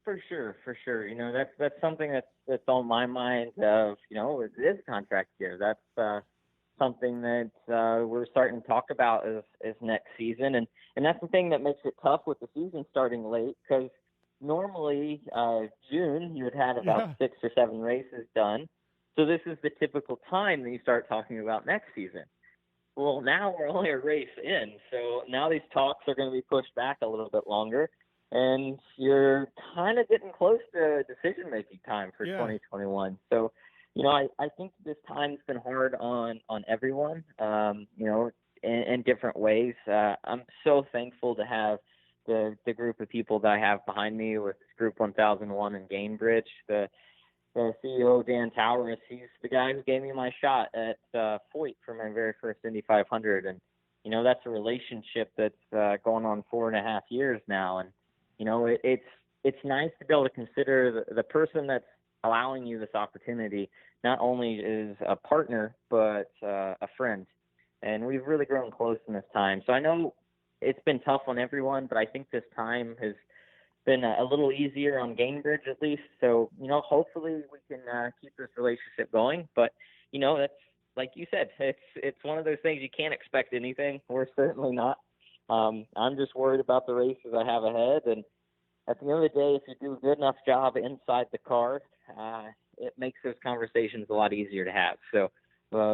For sure. That's something that's on my mind of, it is contract year. That's something that we're starting to talk about is next season. And that's the thing that makes it tough with the season starting late, because normally June you would have about 6 or 7 races done. So this is the typical time that you start talking about next season. Well, now we're only a race in. So now these talks are going to be pushed back a little bit longer. And you're kind of getting close to decision-making time for 2021. So, I think this time's been hard on everyone, in different ways. I'm so thankful to have the group of people that I have behind me with Group 1001 and Gainbridge. The CEO, Dan Towers, he's the guy who gave me my shot at Foyt for my very first Indy 500. And, that's a relationship that's going on 4.5 years now. And, it's nice to be able to consider the person that's allowing you this opportunity not only is a partner, but a friend. And we've really grown close in this time. So I know it's been tough on everyone, but I think this time has been a little easier on Gainbridge at least. So, hopefully we can keep this relationship going. But, that's like you said, it's one of those things you can't expect anything. We're certainly not. I'm just worried about the races I have ahead. And at the end of the day, if you do a good enough job inside the car, it makes those conversations a lot easier to have. So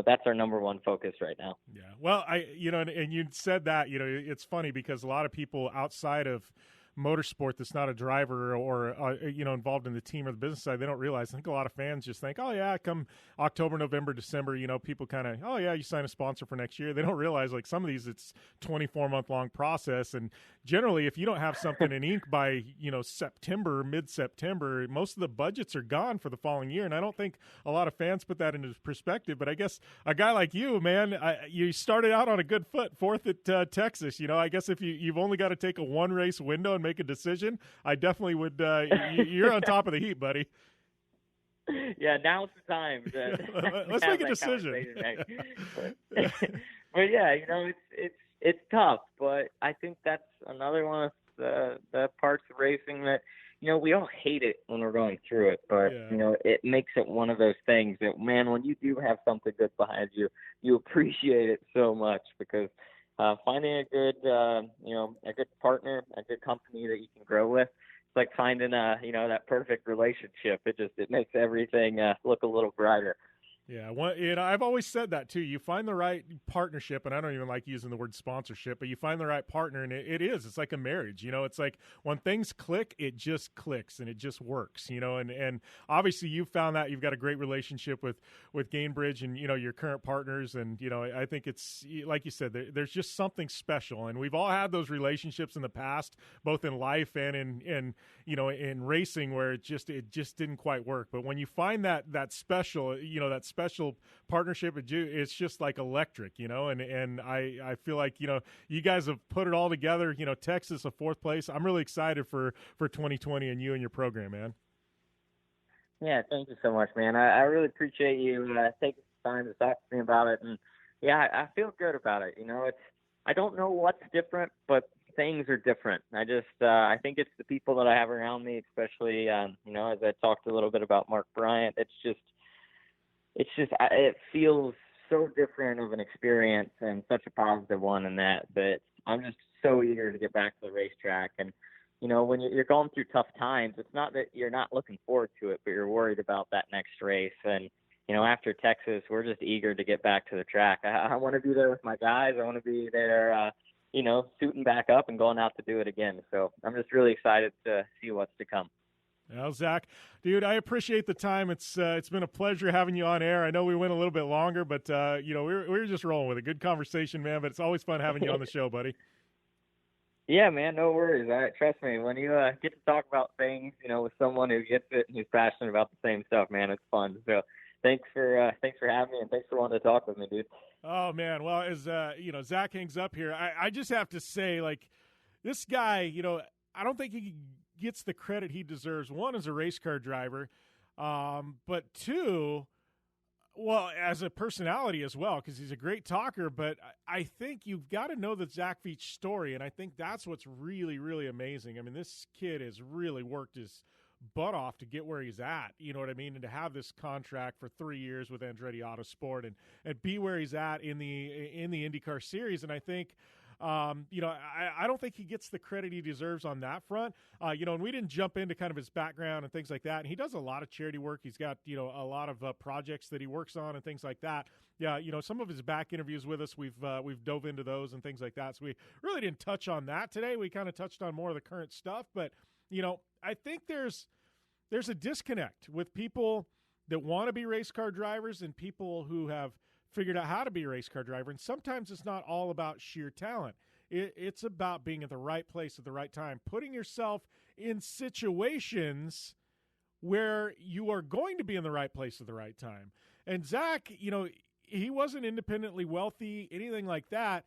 that's our number one focus right now. Yeah. Well, and you said that, it's funny because a lot of people outside of motorsport that's not a driver or involved in the team or the business side, they don't realize. I think a lot of fans just think, oh yeah, come October, November, December, people kind of, oh yeah, you sign a sponsor for next year. They don't realize like some of these, it's 24-month long process, and generally if you don't have something in ink by September, mid-September, most of the budgets are gone for the following year. And I don't think a lot of fans put that into perspective. But I guess a guy like you, man, you started out on a good foot, fourth at Texas. I guess if you've only got to take a one race window and make a decision, I definitely would. You're on top of the heap, buddy. Yeah, now's the time. Let's make a decision. But yeah, it's tough, but I think that's another one of the parts of racing that we all hate it when we're going through it, but it makes it one of those things that, man, when you do have something good behind you, you appreciate it so much because. Finding a good partner, a good company that you can grow with, it's like finding that perfect relationship. It makes everything look a little brighter. Yeah, I've always said that too. You find the right partnership, and I don't even like using the word sponsorship, but you find the right partner, and it's like a marriage. It's like when things click, it just clicks and it just works. And obviously you've found that you've got a great relationship with Gainbridge and your current partners, and I think it's like you said, there's just something special, and we've all had those relationships in the past, both in life and in racing, where it just didn't quite work. But when you find that special, that special partnership, it's just like electric, and I feel like you guys have put it all together. Texas, a fourth place. I'm really excited for 2020 and you and your program, man. Yeah, thank you so much, man. I really appreciate you taking the time to talk to me about it, and yeah, I feel good about it. I don't know what's different, but things are different. I think it's the people that I have around me, especially as I talked a little bit about Mark Bryant. It feels so different of an experience and such a positive one in that I'm just so eager to get back to the racetrack. And, when you're going through tough times, it's not that you're not looking forward to it, but you're worried about that next race. And, after Texas, we're just eager to get back to the track. I want to be there with my guys. I want to be there, suiting back up and going out to do it again. So I'm just really excited to see what's to come. Well, Zach, dude, I appreciate the time. It's been a pleasure having you on air. I know we went a little bit longer, but we were just rolling with a good conversation, man. But it's always fun having you on the show, buddy. Yeah, man, no worries. Trust me, when you get to talk about things, with someone who gets it and who's passionate about the same stuff, man, it's fun. So thanks for having me, and thanks for wanting to talk with me, dude. Oh man, well, as Zach hangs up here, I just have to say, like, this guy, I don't think he gets the credit he deserves. One, as a race car driver, but two, well, as a personality as well, because he's a great talker. But I think you've got to know the Zach Veach story, and I think that's what's really, really amazing. I mean, this kid has really worked his butt off to get where he's at, you know what I mean, and to have this contract for 3 years with Andretti Autosport and be where he's at in the IndyCar series. And I think I don't think he gets the credit he deserves on that front. And we didn't jump into kind of his background and things like that. And he does a lot of charity work. He's got, a lot of projects that he works on and things like that. Yeah, some of his back interviews with us, we've dove into those and things like that. So we really didn't touch on that today. We kind of touched on more of the current stuff. But, I think there's a disconnect with people that want to be race car drivers and people who have figured out how to be a race car driver. And sometimes it's not all about sheer talent. It's about being at the right place at the right time, putting yourself in situations where you are going to be in the right place at the right time. And Zach, he wasn't independently wealthy, anything like that,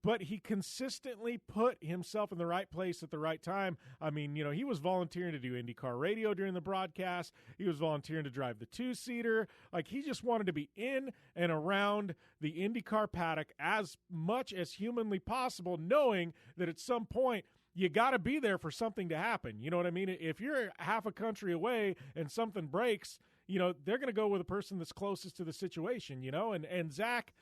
but he consistently put himself in the right place at the right time. I mean, he was volunteering to do IndyCar radio during the broadcast. He was volunteering to drive the two-seater. Like, he just wanted to be in and around the IndyCar paddock as much as humanly possible, knowing that at some point you got to be there for something to happen. You know what I mean? If you're half a country away and something breaks, they're going to go with the person that's closest to the situation, And Zach,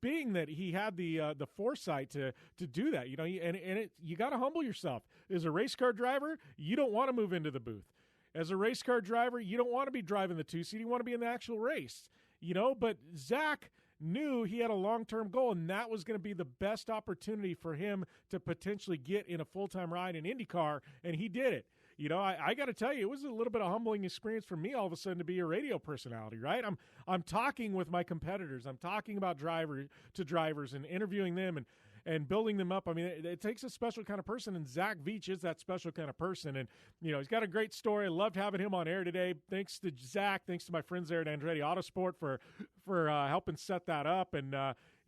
being that he had the foresight to do that, you got to humble yourself. As a race car driver, you don't want to move into the booth. As a race car driver, you don't want to be driving the two-seat. You want to be in the actual race, But Zach knew he had a long-term goal, and that was going to be the best opportunity for him to potentially get in a full-time ride in IndyCar, and he did it. I got to tell you, it was a little bit of a humbling experience for me all of a sudden to be a radio personality, right? I'm talking with my competitors. I'm talking about drivers and interviewing them and building them up. I mean, it takes a special kind of person, and Zach Veach is that special kind of person. And, he's got a great story. I loved having him on air today. Thanks to Zach. Thanks to my friends there at Andretti Autosport for helping set that up. And,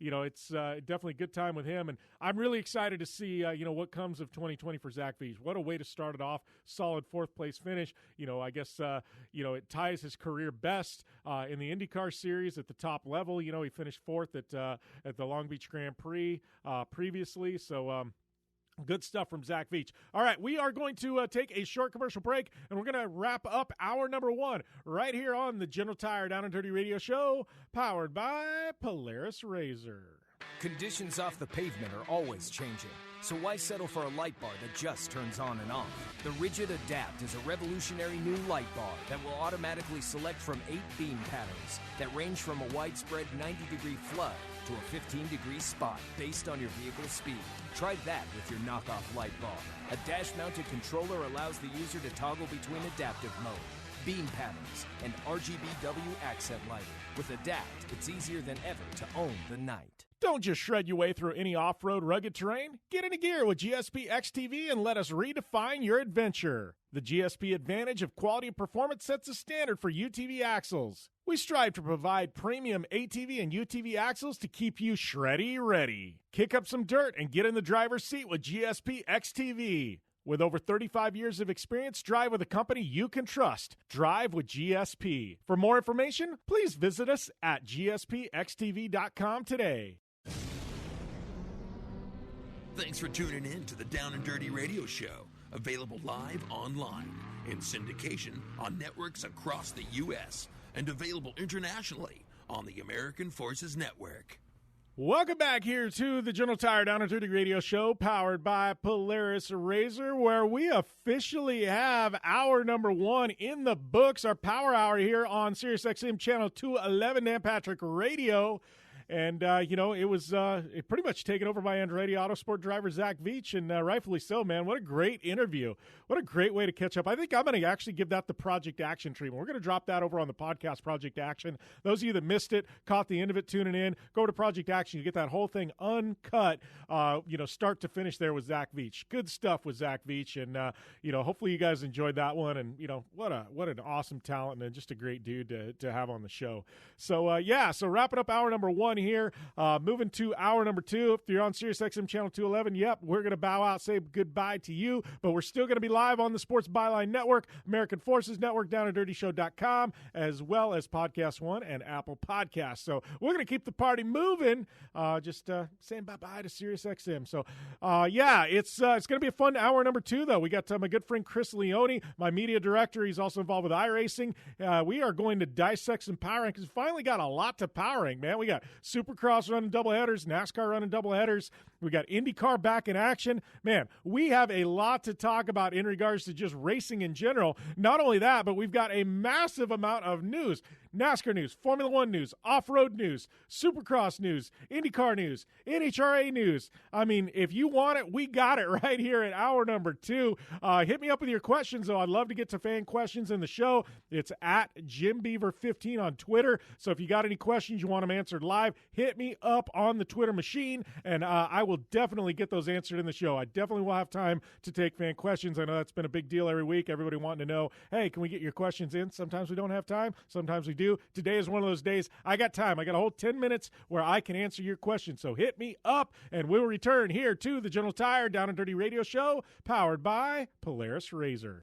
it's definitely a good time with him. And I'm really excited to see, what comes of 2020 for Zach Veach. What a way to start it off. Solid fourth-place finish. I guess, it ties his career best in the IndyCar series at the top level. He finished fourth at the Long Beach Grand Prix previously. So, good stuff from Zach Veach. All right, we are going to take a short commercial break, and we're going to wrap up hour number 1 right here on the General Tire Down and Dirty Radio Show, powered by Polaris RZR. Conditions off the pavement are always changing, so why settle for a light bar that just turns on and off? The Rigid Adapt is a revolutionary new light bar that will automatically select from 8 beam patterns that range from a widespread 90-degree flood to a 15-degree spot based on your vehicle's speed. Try that with your knockoff light bar. A dash-mounted controller allows the user to toggle between adaptive mode, beam patterns, and RGBW accent lighting. With Adapt, it's easier than ever to own the night. Don't just shred your way through any off-road rugged terrain. Get into gear with GSP XTV and let us redefine your adventure. The GSP advantage of quality and performance sets a standard for UTV axles. We strive to provide premium ATV and UTV axles to keep you shreddy ready. Kick up some dirt and get in the driver's seat with GSP XTV. With over 35 years of experience, drive with a company you can trust. Drive with GSP. For more information, please visit us at gspxtv.com today. Thanks for tuning in to the Down and Dirty Radio Show, available live online in syndication on networks across the U.S. and available internationally on the American Forces Network. Welcome back here to the General Tire Down and Dirty Radio Show, powered by Polaris RZR, where we officially have hour number 1 in the books, our power hour here on SiriusXM Channel 211 Dan Patrick Radio. And, it was pretty much taken over by Andretti Autosport driver Zach Veach, and rightfully so, man. What a great interview. What a great way to catch up. I think I'm going to actually give that the Project Action treatment. We're going to drop that over on the podcast, Project Action. Those of you that missed it, caught the end of it, tuning in, go over to Project Action. You get that whole thing uncut, start to finish there with Zach Veach. Good stuff with Zach Veach, and, hopefully you guys enjoyed that one. And, what an awesome talent and just a great dude to have on the show. So, so wrapping up hour number 1 here, moving to hour number 2. If you're on SiriusXM Channel 211, yep, we're going to bow out, say goodbye to you, but we're still going to be live on the Sports Byline Network, American Forces Network, downanddirtyshow.com, as well as Podcast One and Apple Podcasts. So we're going to keep the party moving, just saying bye-bye to SiriusXM. So, it's going to be a fun hour number 2, though. We got my good friend Chris Leone, my media director. He's also involved with iRacing. We are going to dissect some powering because we finally got a lot to powering, man. We got Supercross running doubleheaders, NASCAR running doubleheaders. We got IndyCar back in action. Man, we have a lot to talk about in regards to just racing in general. Not only that, but we've got a massive amount of news. NASCAR news, Formula One news, off-road news, Supercross news, IndyCar news, NHRA news. I mean, if you want it, we got it right here at hour number 2. Hit me up with your questions, though. I'd love to get to fan questions in the show. It's at JimBeaver15 on Twitter. So if you got any questions you want them answered live, hit me up on the Twitter machine, and I will definitely get those answered in the show. I definitely will have time to take fan questions. I know that's been a big deal every week. Everybody wanting to know, hey, can we get your questions in? Sometimes we don't have time. Sometimes we do. Today is one of those days. I got time. I got a whole 10 minutes where I can answer your questions. So hit me up, and we'll return here to the General Tire Down and Dirty Radio Show, powered by Polaris RZR.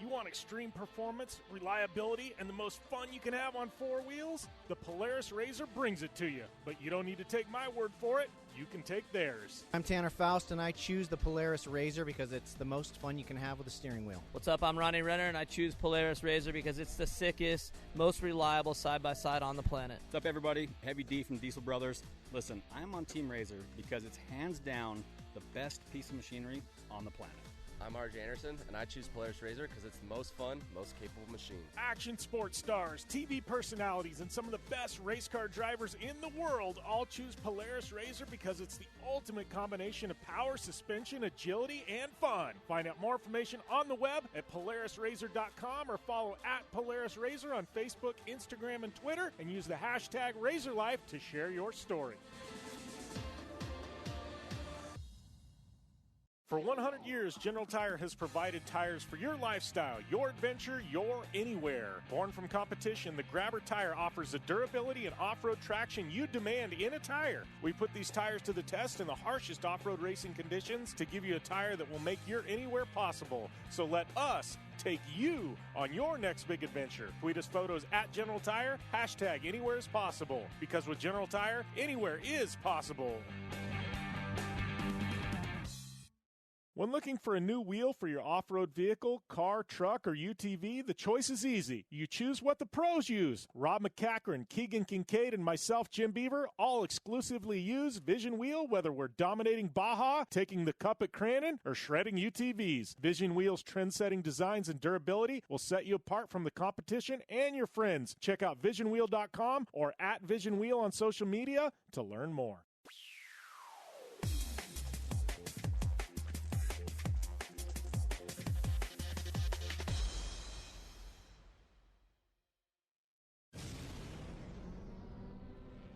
You want extreme performance, reliability, and the most fun you can have on four wheels? The Polaris RZR brings it to you. But you don't need to take my word for it. You can take theirs. I'm Tanner Faust, and I choose the Polaris RZR because it's the most fun you can have with a steering wheel. What's up? I'm Ronnie Renner, and I choose Polaris RZR because it's the sickest, most reliable side-by-side on the planet. What's up, everybody? Heavy D from Diesel Brothers. Listen, I'm on Team RZR because it's hands down the best piece of machinery on the planet. I'm R.J. Anderson, and I choose Polaris RZR because it's the most fun, most capable machine. Action sports stars, TV personalities, and some of the best race car drivers in the world all choose Polaris RZR because it's the ultimate combination of power, suspension, agility, and fun. Find out more information on the web at PolarisRZR.com or follow at Polaris RZR on Facebook, Instagram, and Twitter, and use the hashtag RazorLife to share your story. For 100 years, General Tire has provided tires for your lifestyle, your adventure, your anywhere. Born from competition, the Grabber tire offers the durability and off-road traction you demand in a tire. We put these tires to the test in the harshest off-road racing conditions to give you a tire that will make your anywhere possible. So let us take you on your next big adventure. Tweet us photos at General Tire, hashtag anywhere is possible. Because with General Tire, anywhere is possible. When looking for a new wheel for your off-road vehicle, car, truck, or UTV, the choice is easy. You choose what the pros use. Rob McCachran, Keegan Kincaid, and myself, Jim Beaver, all exclusively use Vision Wheel, whether we're dominating Baja, taking the cup at Crandon, or shredding UTVs. Vision Wheel's trend-setting designs and durability will set you apart from the competition and your friends. Check out VisionWheel.com or at Vision Wheel on social media to learn more.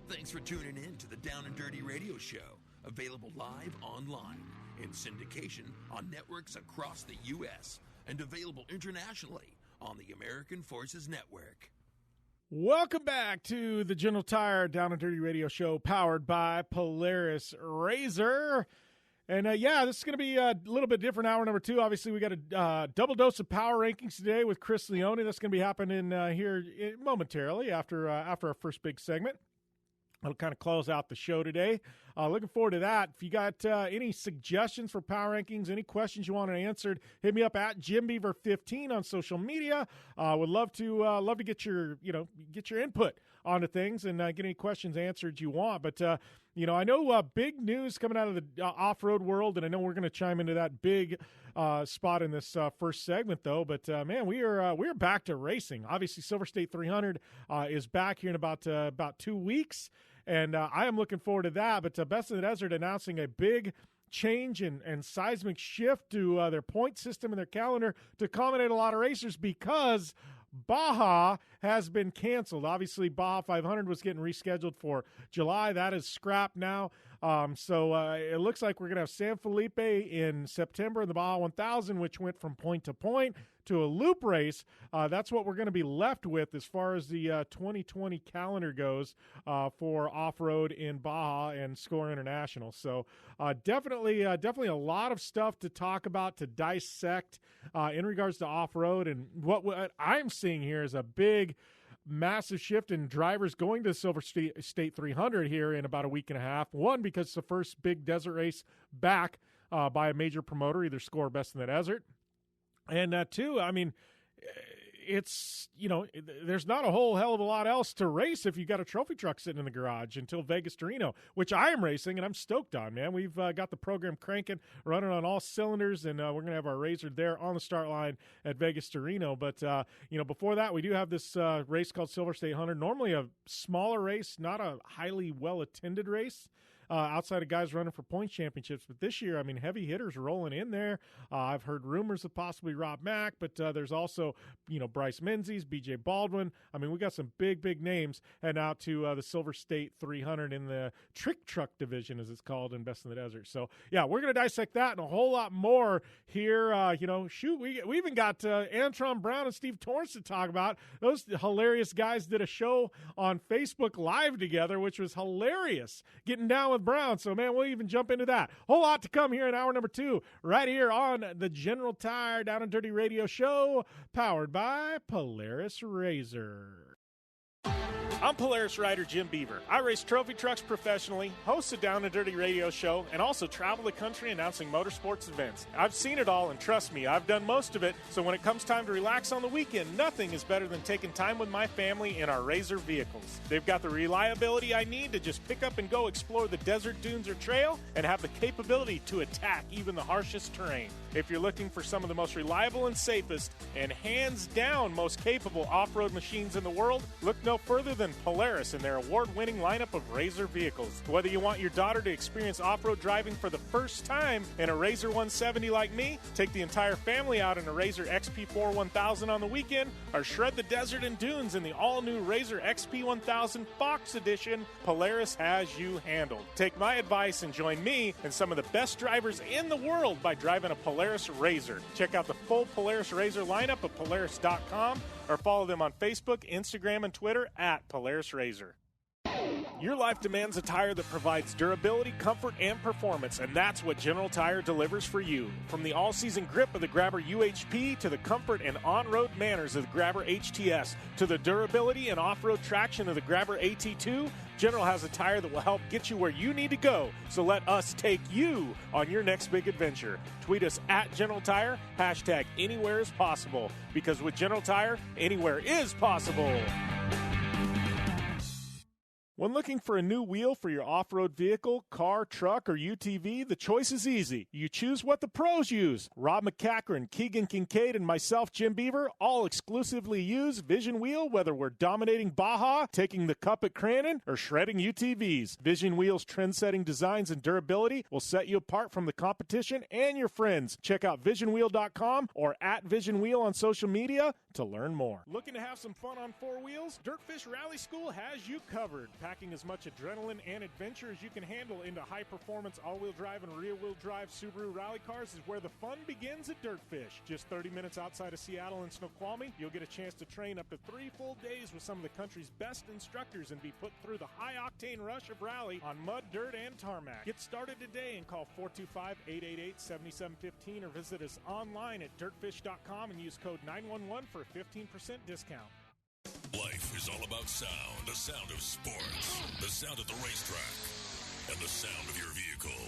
Thanks for tuning in to the Down and Dirty Radio Show, available live online, in syndication on networks across the U.S., and available internationally on the American Forces Network. Welcome back to the General Tire Down and Dirty Radio Show, powered by Polaris RZR. And, this is going to be a little bit different hour number 2. Obviously, we got a double dose of power rankings today with Chris Leone. That's going to be happening here momentarily after our first big segment. I'll kind of close out the show today. Looking forward to that. If you got any suggestions for power rankings, any questions you want answered, hit me up at JimBeaver15 on social media. Would love to get your input onto things and get any questions answered you want. But I know big news coming out of the off-road world, and I know we're going to chime into that big spot in this first segment, though. But man, we are back to racing. Obviously, Silver State 300 is back here in about 2 weeks. And I am looking forward to that. But Best in the Desert announcing a big change and seismic shift to their point system and their calendar to accommodate a lot of racers because Baja has been canceled. Obviously, Baja 500 was getting rescheduled for July. That is scrapped now. So it looks like we're going to have San Felipe in September in the Baja 1000, which went from point to point to a loop race. That's what we're going to be left with as far as the 2020 calendar goes for off-road in Baja and Score International. So definitely a lot of stuff to talk about, to dissect in regards to off-road. And what I'm seeing here is a big, massive shift in drivers going to Silver State 300 here in about a week and a half. One, because it's the first big desert race back by a major promoter, either Score or Best in the Desert. And two, I mean, it's, there's not a whole hell of a lot else to race if you got a trophy truck sitting in the garage until Vegas to Reno, which I am racing and I'm stoked on, man. We've got the program cranking, running on all cylinders, and we're going to have our RZR there on the start line at Vegas to Reno. But, before that, we do have this race called Silver State 100, normally a smaller race, not a highly well-attended race. Outside of guys running for points championships. But this year, heavy hitters rolling in there. I've heard rumors of possibly Rob Mack, but there's also, Bryce Menzies, B.J. Baldwin. We got some big names heading out to the Silver State 300 in the trick truck division, as it's called in Best in the Desert. So, yeah, we're going to dissect that and a whole lot more here. We even got Antron Brown and Steve Torrance to talk about. Those hilarious guys did a show on Facebook Live together, which was hilarious, getting down with Brown. So, man, we'll even jump into that. Whole lot to come here in hour number 2, right here on the General Tire Down and Dirty Radio Show, powered by Polaris RZR. I'm Polaris rider Jim Beaver. I race trophy trucks professionally, host a Down and Dirty radio show, and also travel the country announcing motorsports events. I've seen it all, and trust me, I've done most of it, so when it comes time to relax on the weekend, nothing is better than taking time with my family in our RZR vehicles. They've got the reliability I need to just pick up and go explore the desert, dunes, or trail, and have the capability to attack even the harshest terrain. If you're looking for some of the most reliable and safest, and hands down most capable off-road machines in the world, look no further than Polaris and their award-winning lineup of RZR vehicles. Whether you want your daughter to experience off-road driving for the first time in a RZR 170 like me, take the entire family out in a RZR XP4 1000 on the weekend, or shred the desert and dunes in the all-new RZR XP 1000 Fox Edition, Polaris has you handled. Take my advice and join me and some of the best drivers in the world by driving a Polaris RZR. Check out the full Polaris RZR lineup at Polaris.com or follow them on Facebook, Instagram, and Twitter at Polaris RZR. Your life demands a tire that provides durability, comfort, and performance, and that's what General Tire delivers for you. From the all-season grip of the Grabber UHP to the comfort and on-road manners of the Grabber HTS to the durability and off-road traction of the Grabber AT2, General has a tire that will help get you where you need to go. So let us take you on your next big adventure. Tweet us at General Tire, hashtag anywhere is possible, because with General Tire, anywhere is possible. When looking for a new wheel for your off-road vehicle, car, truck, or UTV, the choice is easy. You choose what the pros use. Rob McCachran, Keegan Kincaid, and myself, Jim Beaver, all exclusively use Vision Wheel, whether we're dominating Baja, taking the cup at Crandon, or shredding UTVs. Vision Wheel's trend-setting designs and durability will set you apart from the competition and your friends. Check out visionwheel.com or at Vision Wheel on social media to learn more. Looking to have some fun on four wheels? Dirtfish Rally School has you covered. Packing as much adrenaline and adventure as you can handle into high-performance all-wheel drive and rear-wheel drive Subaru rally cars is where the fun begins at Dirtfish. Just 30 minutes outside of Seattle and Snoqualmie, you'll get a chance to train up to 3 full days with some of the country's best instructors and be put through the high-octane rush of rally on mud, dirt, and tarmac. Get started today and call 425-888-7715 or visit us online at dirtfish.com and use code 911 for a 15% discount. Life is all about sound, the sound of sports, the sound at the racetrack, and the sound of your vehicle.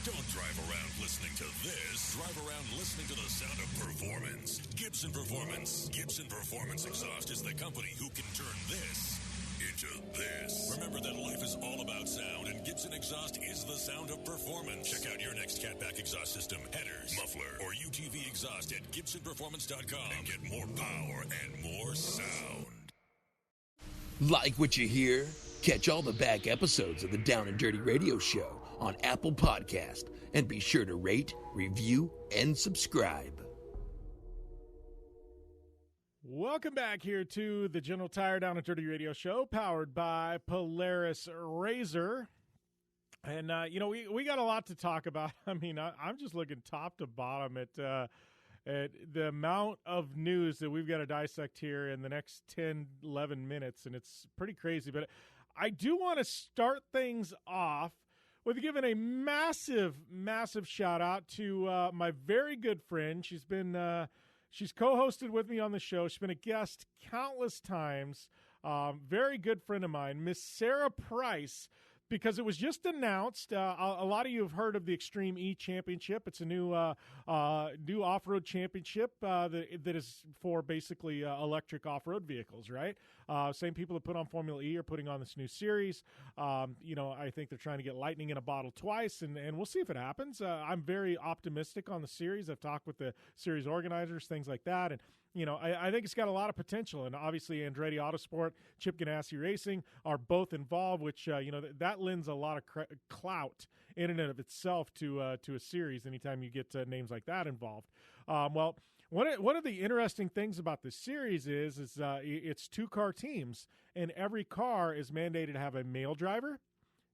Don't drive around listening to this. Drive around listening to the sound of performance. Gibson Performance. Gibson Performance Exhaust is the company who can turn this into this. Remember that life is all about sound, and Gibson Exhaust is the sound of performance. Check out your next catback exhaust system, headers, muffler, or UTV exhaust at GibsonPerformance.com and get more power and more sound. Like what you hear? Catch all the back episodes of the Down and Dirty Radio Show on Apple Podcast, and be sure to rate, review, and subscribe. Welcome back here to the General Tire Down and Dirty Radio Show, powered by Polaris RZR. And, we got a lot to talk about. I'm just looking top to bottom at the amount of news that we've got to dissect here in the next 10, 11 minutes, and it's pretty crazy. But I do want to start things off with giving a massive, massive shout-out to my very good friend. She's been she's co-hosted with me on the show. She's been a guest countless times. Very good friend of mine, Miss Sarah Price, because it was just announced. A lot of you have heard of the Extreme E Championship. It's a new off-road championship that is for basically electric off-road vehicles, right? Same people that put on Formula E are putting on this new series. I think they're trying to get lightning in a bottle twice, and we'll see if it happens. I'm very optimistic on the series. I've talked with the series organizers, things like that, and I think it's got a lot of potential. And obviously Andretti Autosport, Chip Ganassi Racing are both involved, which that lends a lot of clout in and of itself to a series anytime you get names like that involved. One of the interesting things about this series is it's 2-car teams, and every car is mandated to have a male driver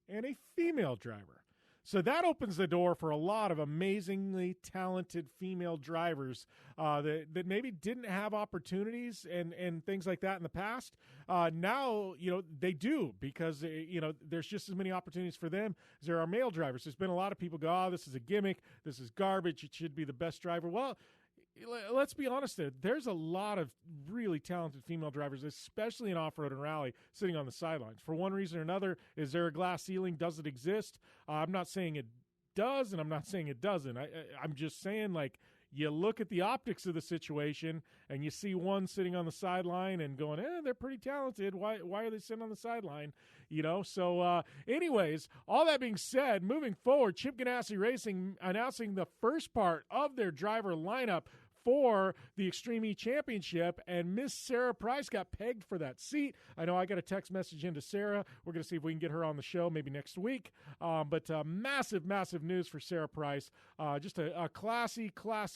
and a female driver. So that opens the door for a lot of amazingly talented female drivers that maybe didn't have opportunities and things like that in the past. Now, they do, because, there's just as many opportunities for them as there are male drivers. There's been a lot of people go, oh, this is a gimmick, this is garbage, it should be the best driver. Well, let's be honest there's a lot of really talented female drivers, especially in off-road and rally, sitting on the sidelines. For one reason or another, is there a glass ceiling? Does it exist? I'm not saying it does, and I'm not saying it doesn't. I'm just saying, you look at the optics of the situation, and you see one sitting on the sideline and going, they're pretty talented. Why are they sitting on the sideline? So anyways, all that being said, moving forward, Chip Ganassi Racing announcing the first part of their driver lineup for the Extreme E Championship, and Miss Sarah Price got pegged for that seat. I know I got a text message into Sarah. We're going to see if we can get her on the show maybe next week. But massive, massive news for Sarah Price. Just a classy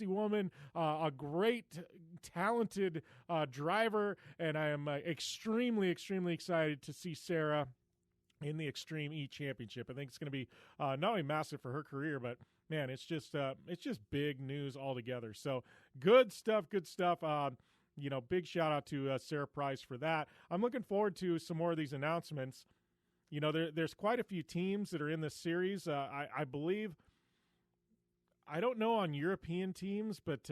woman, a great, talented driver, and I am extremely, extremely excited to see Sarah in the Extreme E Championship. I think it's going to be not only massive for her career, but man, it's just big news altogether. So good stuff. Big shout out to Sarah Price for that. I'm looking forward to some more of these announcements. There's quite a few teams that are in this series. I believe, I don't know on European teams, but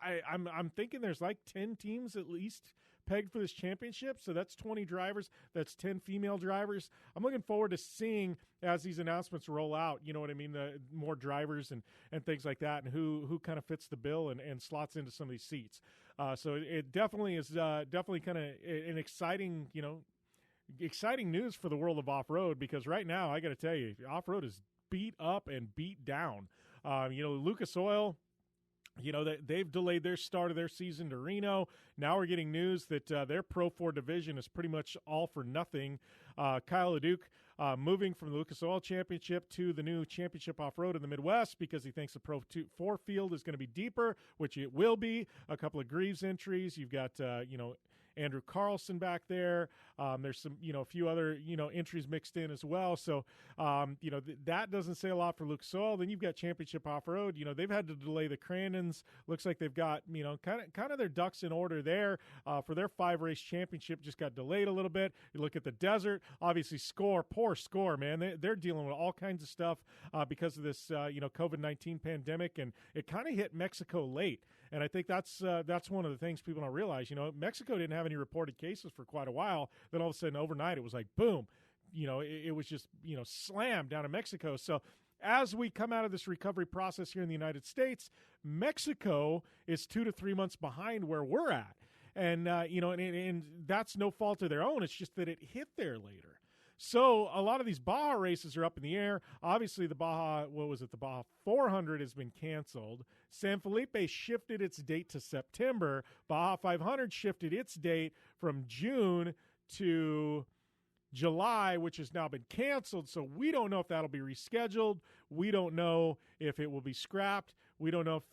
I'm thinking there's 10 teams at least pegged for this championship. So that's 20 drivers. That's 10 female drivers. I'm looking forward to seeing as these announcements roll out, you know what I mean? The more drivers and things like that, and who kind of fits the bill and slots into some of these seats. So it definitely is definitely kind of an exciting news for the world of off-road, because right now I got to tell you, off-road is beat up and beat down. Lucas Oil, they've delayed their start of their season to Reno. Now we're getting news that their Pro 4 division is pretty much all for nothing. Kyle LeDuc moving from the Lucas Oil Championship to the new Championship Off-Road in the Midwest, because he thinks the Pro 4 field is going to be deeper, which it will be. A couple of Greaves entries. You've got, Andrew Carlson back there. There's some, a few other, entries mixed in as well. So, that doesn't say a lot for Lucas Oil. Then you've got Championship Off-Road. They've had to delay the Crandons. Looks like they've got, kind of their ducks in order there for their 5-race championship. Just got delayed a little bit. You look at the Desert, obviously poor Score, man. They're dealing with all kinds of stuff because of this, COVID-19 pandemic, and it kind of hit Mexico late. And I think that's one of the things people don't realize. Mexico didn't have any reported cases for quite a while. Then all of a sudden, overnight, it was like, boom. It was just, slammed down in Mexico. So as we come out of this recovery process here in the United States, Mexico is 2 to 3 months behind where we're at. And, and that's no fault of their own. It's just that it hit there later. So a lot of these Baja races are up in the air. Obviously, the Baja 400 has been canceled. San Felipe shifted its date to September. Baja 500 shifted its date from June to July, which has now been canceled. So we don't know if that'll be rescheduled. We don't know if it will be scrapped. We don't know if,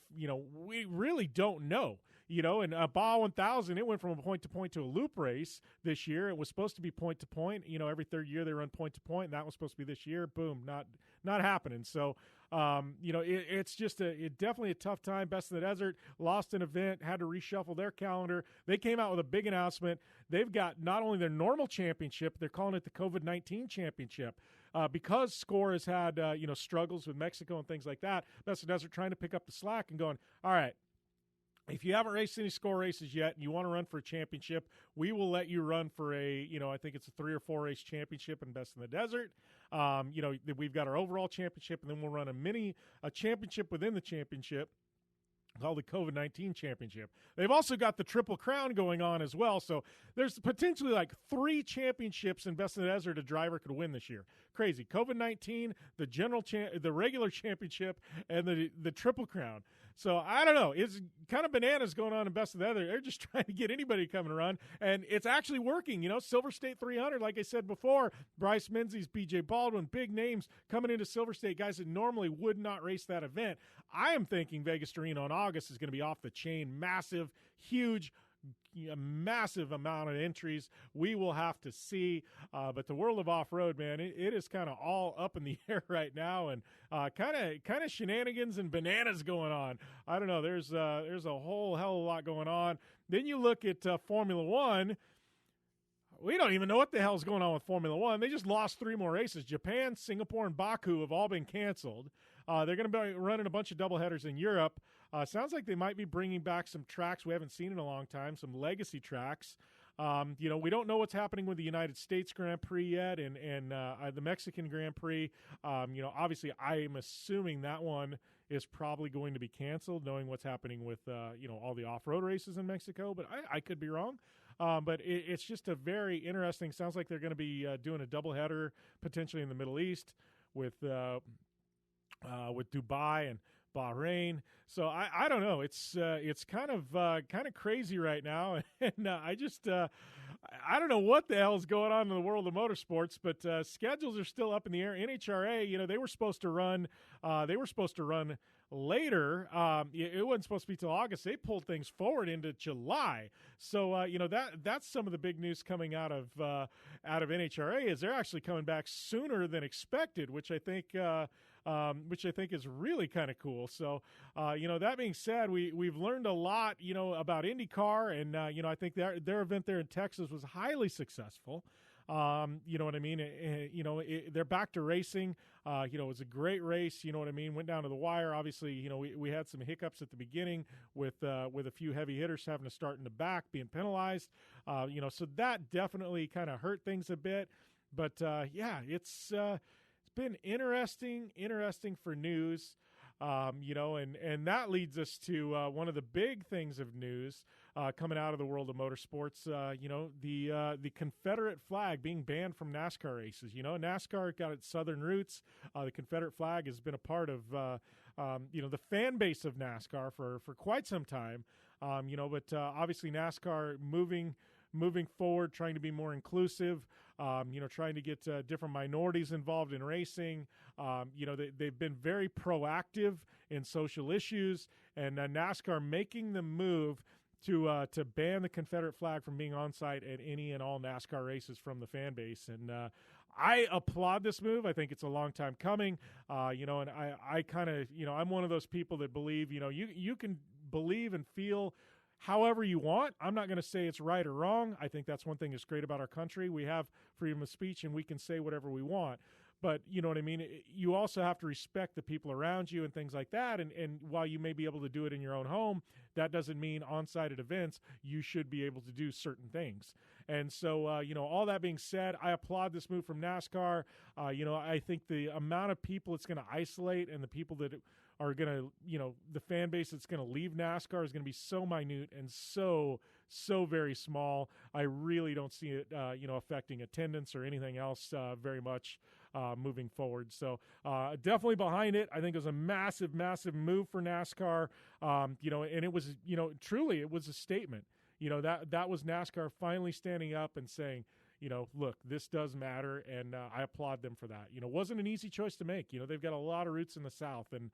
we really don't know. And Baja 1000, it went from a point-to-point to a loop race this year. It was supposed to be point-to-point. Every third year they run point-to-point, and that was supposed to be this year. Boom, not happening. So, it's just definitely a tough time. Best in the Desert lost an event, had to reshuffle their calendar. They came out with a big announcement. They've got not only their normal championship, they're calling it the COVID-19 championship. Because Score has had, struggles with Mexico and things like that, Best in the Desert trying to pick up the slack and going, all right, if you haven't raced any score races yet and you want to run for a championship, we will let you run for I think it's a 3 or 4 race championship in Best in the Desert. We've got our overall championship, and then we'll run a championship within the championship called the COVID-19 Championship. They've also got the Triple Crown going on as well, so there's potentially like 3 championships in Best in the Desert a driver could win this year. Crazy. COVID-19, the regular championship, and the Triple Crown. So I don't know. It's kind of bananas going on in Best of the Desert. They're just trying to get anybody to come and run, and it's actually working. Silver State 300, like I said before, Bryce Menzies, B.J. Baldwin, big names coming into Silver State, guys that normally would not race that event. I am thinking Vegas to Reno in August is going to be off the chain, massive, huge, a massive amount of entries. We will have to see, but the world of off-road, man, it is kind of all up in the air right now, and kind of shenanigans and bananas going on. I don't know. There's a whole hell of a lot going on. Then you look at Formula One. We don't even know what the hell is going on with Formula One. They just lost 3 more races. Japan, Singapore, and Baku have all been canceled. They're going to be running a bunch of doubleheaders in Europe. Sounds like they might be bringing back some tracks we haven't seen in a long time, some legacy tracks. We don't know what's happening with the United States Grand Prix yet and the Mexican Grand Prix. Obviously, I'm assuming that one is probably going to be canceled, knowing what's happening with, all the off-road races in Mexico. But I could be wrong. But it's just a very interesting. Sounds like they're going to be doing a doubleheader potentially in the Middle East with Dubai and Bahrain. So I don't know. It's kind of crazy right now, and I don't know what the hell is going on in the world of motorsports. But schedules are still up in the air. NHRA, they were supposed to run. Later. It wasn't supposed to be till August. They pulled things forward into July. So that's some of the big news coming out of NHRA is they're actually coming back sooner than expected, which I think is really kind of cool. So that being said, we've learned a lot about IndyCar, and I think their event there in Texas was highly successful. You know what I mean? They're back to racing. It was a great race. You know what I mean? Went down to the wire. Obviously, we had some hiccups at the beginning with a few heavy hitters having to start in the back, being penalized. So that definitely kind of hurt things a bit. But it's been interesting for news. And that leads us to one of the big things of news coming out of the world of motorsports, the Confederate flag being banned from NASCAR races. NASCAR got its southern roots. The Confederate flag has been a part of, the fan base of NASCAR for quite some time. But obviously NASCAR moving forward, trying to be more inclusive, trying to get different minorities involved in racing. They've been very proactive in social issues, and NASCAR making the move to ban the Confederate flag from being on site at any and all NASCAR races from the fan base. And I applaud this move. I think it's a long time coming. And I kind of, I'm one of those people that believe, you can believe and feel however you want. I'm not going to say it's right or wrong. I think that's one thing that's great about our country. We have freedom of speech, and we can say whatever we want. But you know what I mean? You also have to respect the people around you and things like that. And while you may be able to do it in your own home, that doesn't mean on-site at events you should be able to do certain things. And so, all that being said, I applaud this move from NASCAR. I think the amount of people it's going to isolate and the people that are going to, the fan base that's going to leave NASCAR is going to be so minute and so very small. I really don't see it, affecting attendance or anything else very much moving forward. So definitely behind it. I think it was a massive, massive move for NASCAR, and it was, truly it was a statement. That was NASCAR finally standing up and saying, look, this does matter, and I applaud them for that. It wasn't an easy choice to make. They've got a lot of roots in the South, and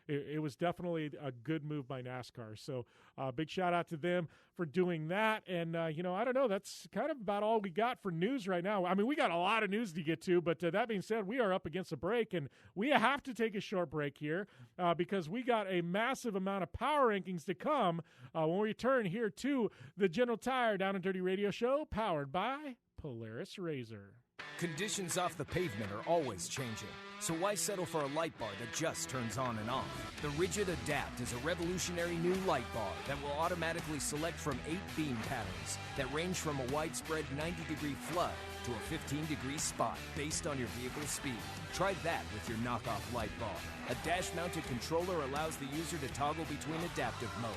it was definitely a good move by NASCAR. So big shout out to them for doing that. And I don't know, that's kind of about all we got for news right now. I mean, we got a lot of news to get to, but that being said, we are up against a break, and we have to take a short break here because we got a massive amount of power rankings to come when we return here to the General Tire Down and Dirty Radio Show, powered by Polaris RZR. Conditions off the pavement are always changing, so why settle for a light bar that just turns on and off? The Rigid Adapt is a revolutionary new light bar that will automatically select from 8 beam patterns that range from a widespread 90-degree flood to a 15-degree spot based on your vehicle's speed. Try that with your knockoff light bar. A dash-mounted controller allows the user to toggle between adaptive mode,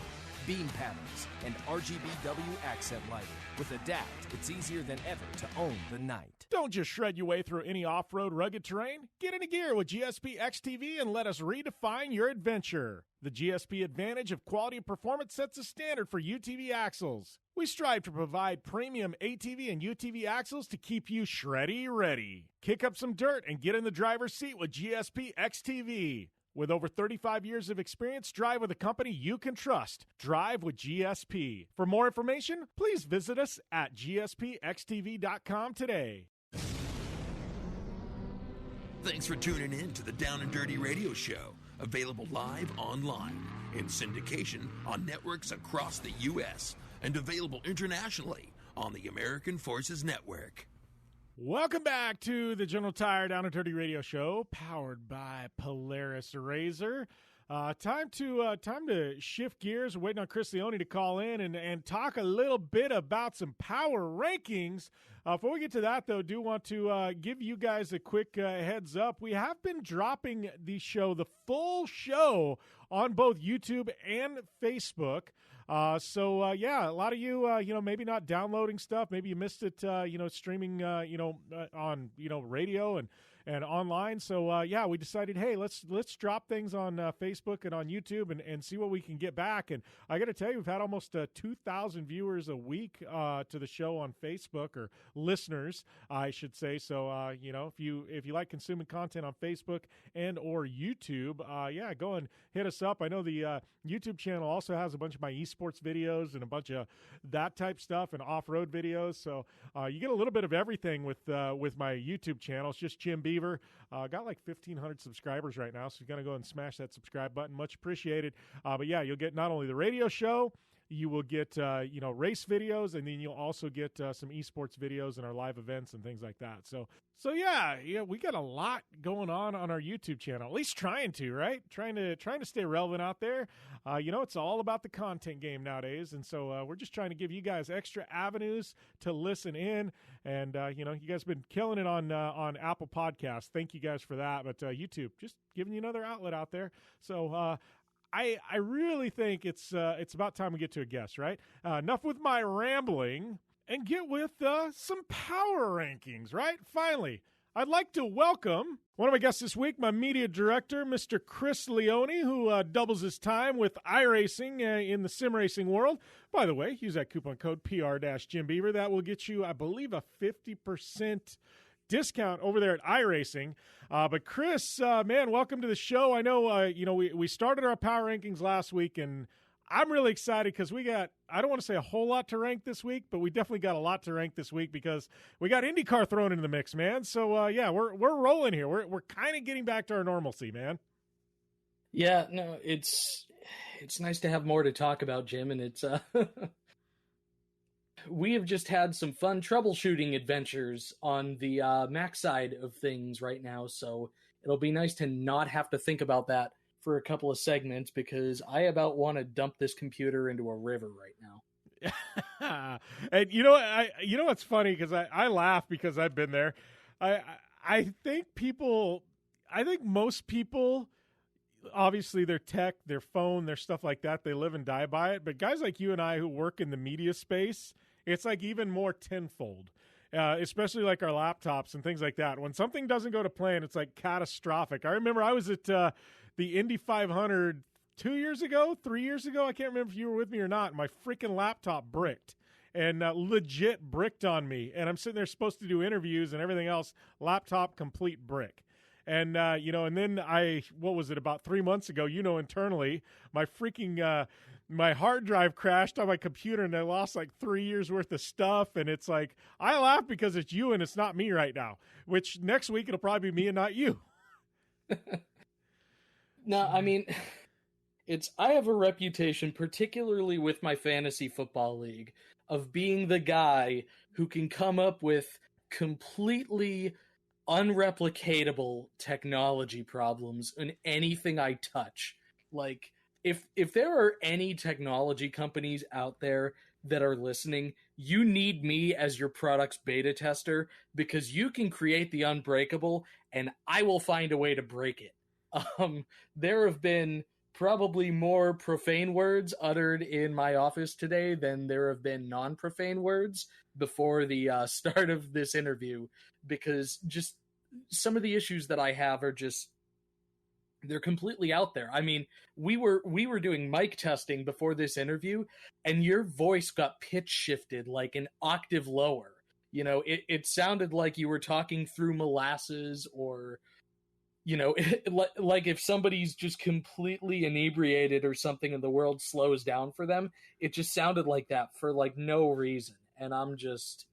beam patterns, and RGBW accent lighting. With Adapt, it's easier than ever to own the night. Don't just shred your way through any off-road rugged terrain. Get into gear with GSP XTV and let us redefine your adventure. The GSP advantage of quality and performance sets a standard for UTV axles. We strive to provide premium ATV and UTV axles to keep you shreddy ready. Kick up some dirt and get in the driver's seat with GSP XTV. With over 35 years of experience, drive with a company you can trust. Drive with GSP. For more information, please visit us at gspxtv.com today. Thanks for tuning in to the Down and Dirty Radio Show, available live online, in syndication on networks across the U.S., and available internationally on the American Forces Network. Welcome back to the General Tire Down and Dirty Radio Show, powered by Polaris RZR. Time to shift gears. We're waiting on Chris Leone to call in and talk a little bit about some power rankings. Before we get to that, though, do want to give you guys a quick heads up. We have been dropping the full show, on both YouTube and Facebook. So yeah, a lot of you, maybe not downloading stuff. Maybe you missed it, streaming, on, radio and online. So, yeah, we decided, hey, let's drop things on Facebook and on YouTube and see what we can get back. And I got to tell you, we've had almost 2,000 viewers a week to the show on Facebook, or listeners, I should say. So, if you like consuming content on Facebook and or YouTube, yeah, go and hit us up. I know the YouTube channel also has a bunch of my esports videos and a bunch of that type stuff and off-road videos. So you get a little bit of everything with my YouTube channel. It's just Jim Beaver. Got like 1,500 subscribers right now, so you're going to go and smash that subscribe button. Much appreciated. But yeah, you'll get not only the radio show, you will get, race videos, and then you'll also get some esports videos and our live events and things like that. So yeah, we got a lot going on our YouTube channel, at least trying to, right? Trying to stay relevant out there. It's all about the content game nowadays. And so we're just trying to give you guys extra avenues to listen in. And, you guys have been killing it on Apple Podcasts. Thank you guys for that. But YouTube, just giving you another outlet out there. So, I really think it's about time we get to a guest, right? Enough with my rambling and get with some power rankings, right? Finally, I'd like to welcome one of my guests this week, my media director, Mr. Chris Leone, who doubles his time with iRacing in the sim racing world. By the way, use that coupon code PR-JimBeaver. That will get you, I believe, a 50% discount over there at iRacing. But Chris, man, welcome to the show. I know, we started our power rankings last week, and I'm really excited because we got, I don't want to say a whole lot to rank this week, but we definitely got a lot to rank this week because we got IndyCar thrown into the mix, man. So, yeah, we're rolling here. We're kind of getting back to our normalcy, man. Yeah, no, it's nice to have more to talk about, Jim, and it's we have just had some fun troubleshooting adventures on the Mac side of things right now, so it'll be nice to not have to think about that for a couple of segments because I about want to dump this computer into a river right now. And what's funny, because I laugh because I've been there. I think most people, obviously their tech, their phone, their stuff like that, they live and die by it. But guys like you and I who work in the media space, it's like even more tenfold, especially like our laptops and things like that. When something doesn't go to plan, it's like catastrophic. I remember I was at the Indy 500 3 years ago. I can't remember if you were with me or not. My freaking laptop bricked and legit bricked on me. And I'm sitting there supposed to do interviews and everything else. Laptop complete brick. And, and then about 3 months ago, internally, my freaking, my hard drive crashed on my computer and I lost like 3 years worth of stuff. And it's like, I laugh because it's you and it's not me right now, which next week it'll probably be me and not you. No, I mean, I have a reputation, particularly with my fantasy football league, of being the guy who can come up with completely unreplicatable technology problems in anything I touch. Like, if there are any technology companies out there that are listening, you need me as your product's beta tester, because you can create the unbreakable and I will find a way to break it. There have been probably more profane words uttered in my office today than there have been non-profane words before the start of this interview, because just some of the issues that I have are just, they're completely out there. I mean, we were doing mic testing before this interview, and your voice got pitch shifted like an octave lower. You know, it sounded like you were talking through molasses, or, you know, like if somebody's just completely inebriated or something and the world slows down for them, it just sounded like that for like no reason. And I'm just,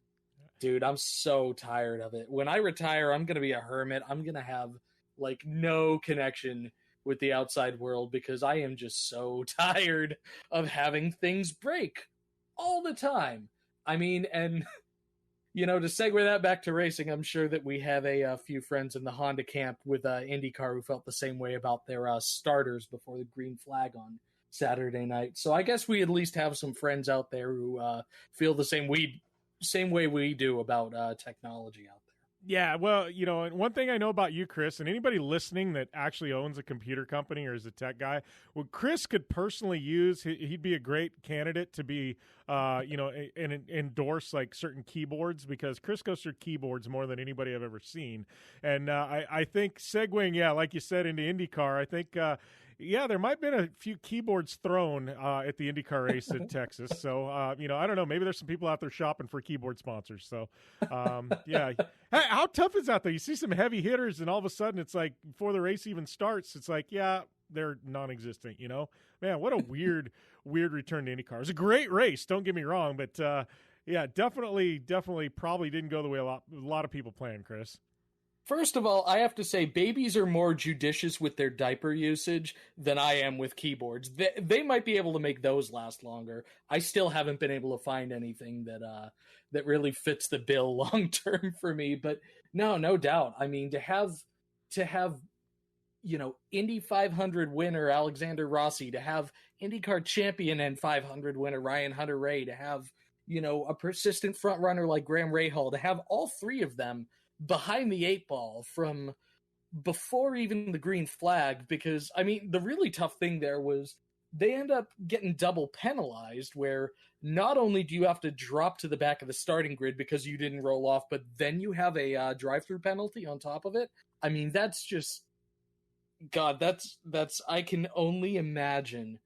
dude, I'm so tired of it. When I retire, I'm going to be a hermit. I'm going to have like no connection with the outside world, because I am just so tired of having things break all the time. I mean, and you know, to segue that back to racing, I'm sure that we have a few friends in the Honda camp with IndyCar who felt the same way about their starters before the green flag on Saturday night. So I guess we at least have some friends out there who feel the same way we do about technology out there. Yeah, well, you know, and one thing I know about you, Chris, and anybody listening that actually owns a computer company or is a tech guy, what Chris could personally use, he'd be a great candidate to be, you know, and endorse like certain keyboards, because Chris goes through keyboards more than anybody I've ever seen. And I think segueing, yeah, like you said, into IndyCar, I think yeah, there might have been a few keyboards thrown at the IndyCar race in Texas. So, you know, I don't know. Maybe there's some people out there shopping for keyboard sponsors. So, yeah. Hey, how tough is that, though? You see some heavy hitters, and all of a sudden it's like before the race even starts, it's like, yeah, they're non-existent, you know? Man, what a weird return to IndyCar. It was a great race, don't get me wrong. But, yeah, definitely probably didn't go the way a lot of people planned, Chris. First of all, I have to say babies are more judicious with their diaper usage than I am with keyboards. They might be able to make those last longer. I still haven't been able to find anything that really fits the bill long term for me. But no doubt. I mean, to have you know, Indy 500 winner Alexander Rossi, to have IndyCar champion and 500 winner Ryan Hunter-Reay, to have, you know, a persistent front runner like Graham Rahal, to have all three of them behind the eight ball from before even the green flag. Because, I mean, the really tough thing there was they end up getting double penalized, where not only do you have to drop to the back of the starting grid because you didn't roll off, but then you have a drive-through penalty on top of it. I mean, that's just, God, that's I can only imagine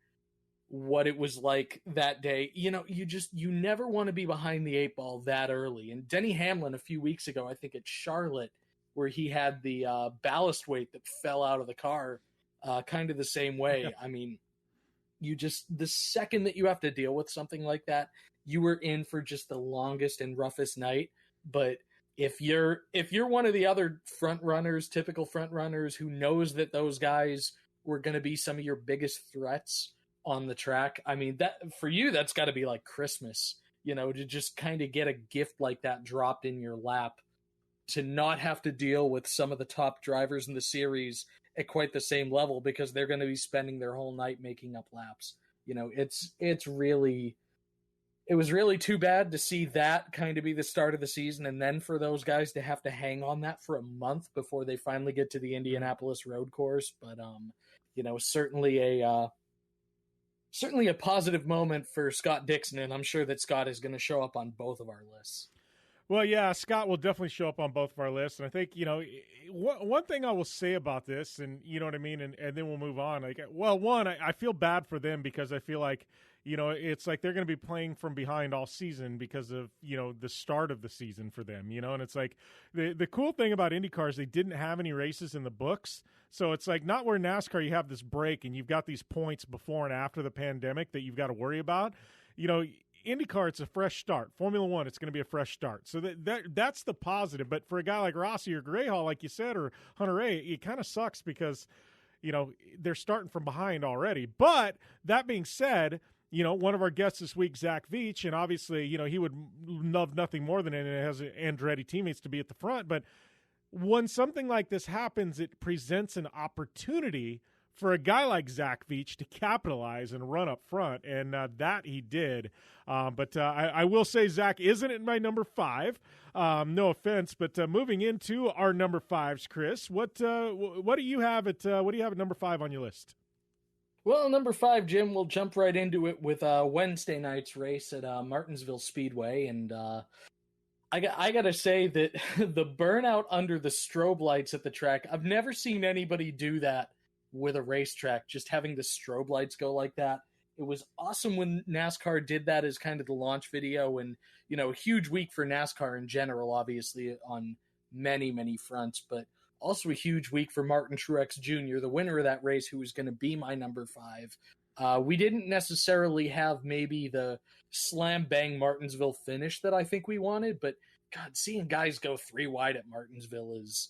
what it was like that day. You know, you never want to be behind the eight ball that early. And Denny Hamlin a few weeks ago, I think at Charlotte, where he had the ballast weight that fell out of the car, kind of the same way. I mean, the second that you have to deal with something like that, you were in for just the longest and roughest night. But if you're one of the other typical front runners who knows that those guys were going to be some of your biggest threats on the track, I mean, that for you, that's got to be like Christmas, you know, to just kind of get a gift like that dropped in your lap, to not have to deal with some of the top drivers in the series at quite the same level, because they're going to be spending their whole night making up laps. You know, it was really too bad to see that kind of be the start of the season, and then for those guys to have to hang on that for a month before they finally get to the Indianapolis road course. But you know, certainly a positive moment for Scott Dixon, and I'm sure that Scott is going to show up on both of our lists. Well, yeah, Scott will definitely show up on both of our lists. And I think, you know, one thing I will say about this, and you know what I mean, and then we'll move on. Like, well, one, I feel bad for them, because I feel like, you know, it's like they're going to be playing from behind all season because of, you know, the start of the season for them, you know. And it's like the cool thing about IndyCar is they didn't have any races in the books. So it's like not where NASCAR you have this break and you've got these points before and after the pandemic that you've got to worry about. You know, IndyCar, it's a fresh start. Formula One, it's going to be a fresh start. So that's the positive. But for a guy like Rossi or Rahal, like you said, or Hunter-Reay, it kind of sucks because, you know, they're starting from behind already. But that being said, one of our guests this week, Zach Veach, and obviously, he would love nothing more than it has Andretti teammates to be at the front. But when something like this happens, it presents an opportunity for a guy like Zach Veach to capitalize and run up front, and that he did. But I will say Zach isn't at my number 5. No offense, but moving into our number 5s, Chris, what do you have at number 5 on your list? Well, number 5, Jim, we'll jump right into it with Wednesday night's race at Martinsville Speedway, and I got to say that the burnout under the strobe lights at the track, I've never seen anybody do that with a racetrack, just having the strobe lights go like that. It was awesome when NASCAR did that as kind of the launch video, and, a huge week for NASCAR in general, obviously, on many, many fronts, but also a huge week for Martin Truex Jr., the winner of that race, who was going to be my number 5. We didn't necessarily have maybe the slam-bang Martinsville finish that I think we wanted, but, God, seeing guys go 3 wide at Martinsville is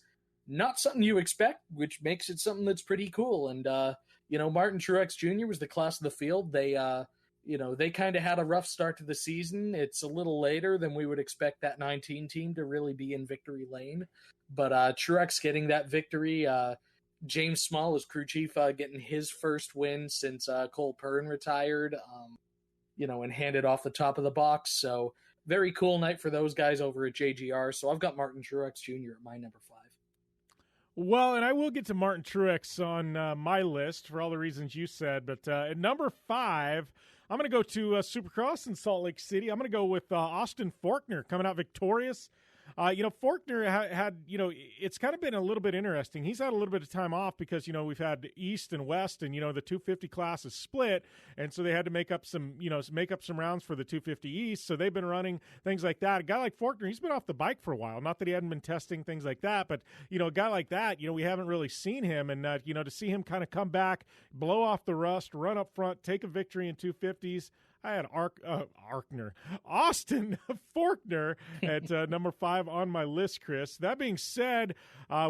not something you expect, which makes it something that's pretty cool. And, Martin Truex Jr. was the class of the field. They kind of had a rough start to the season. It's a little later than we would expect that 19 team to really be in victory lane. But Truex getting that victory, James Small as crew chief getting his first win since Cole Pern retired, and handed off the top of the box. So very cool night for those guys over at JGR. So I've got Martin Truex Jr. at my number 5. Well, and I will get to Martin Truex on my list for all the reasons you said, but at number 5, I'm going to go to Supercross in Salt Lake City. I'm going to go with Austin Forkner coming out victorious. Forkner had, it's kind of been a little bit interesting. He's had a little bit of time off because, we've had East and West, and, the 250 class is split. And so they had to make up some rounds for the 250 East. So they've been running things like that. A guy like Forkner, he's been off the bike for a while. Not that he hadn't been testing things like that, but, a guy like that, we haven't really seen him. And, to see him kind of come back, blow off the rust, run up front, take a victory in 250s. I had Austin Forkner at number 5 on my list, Chris. That being said,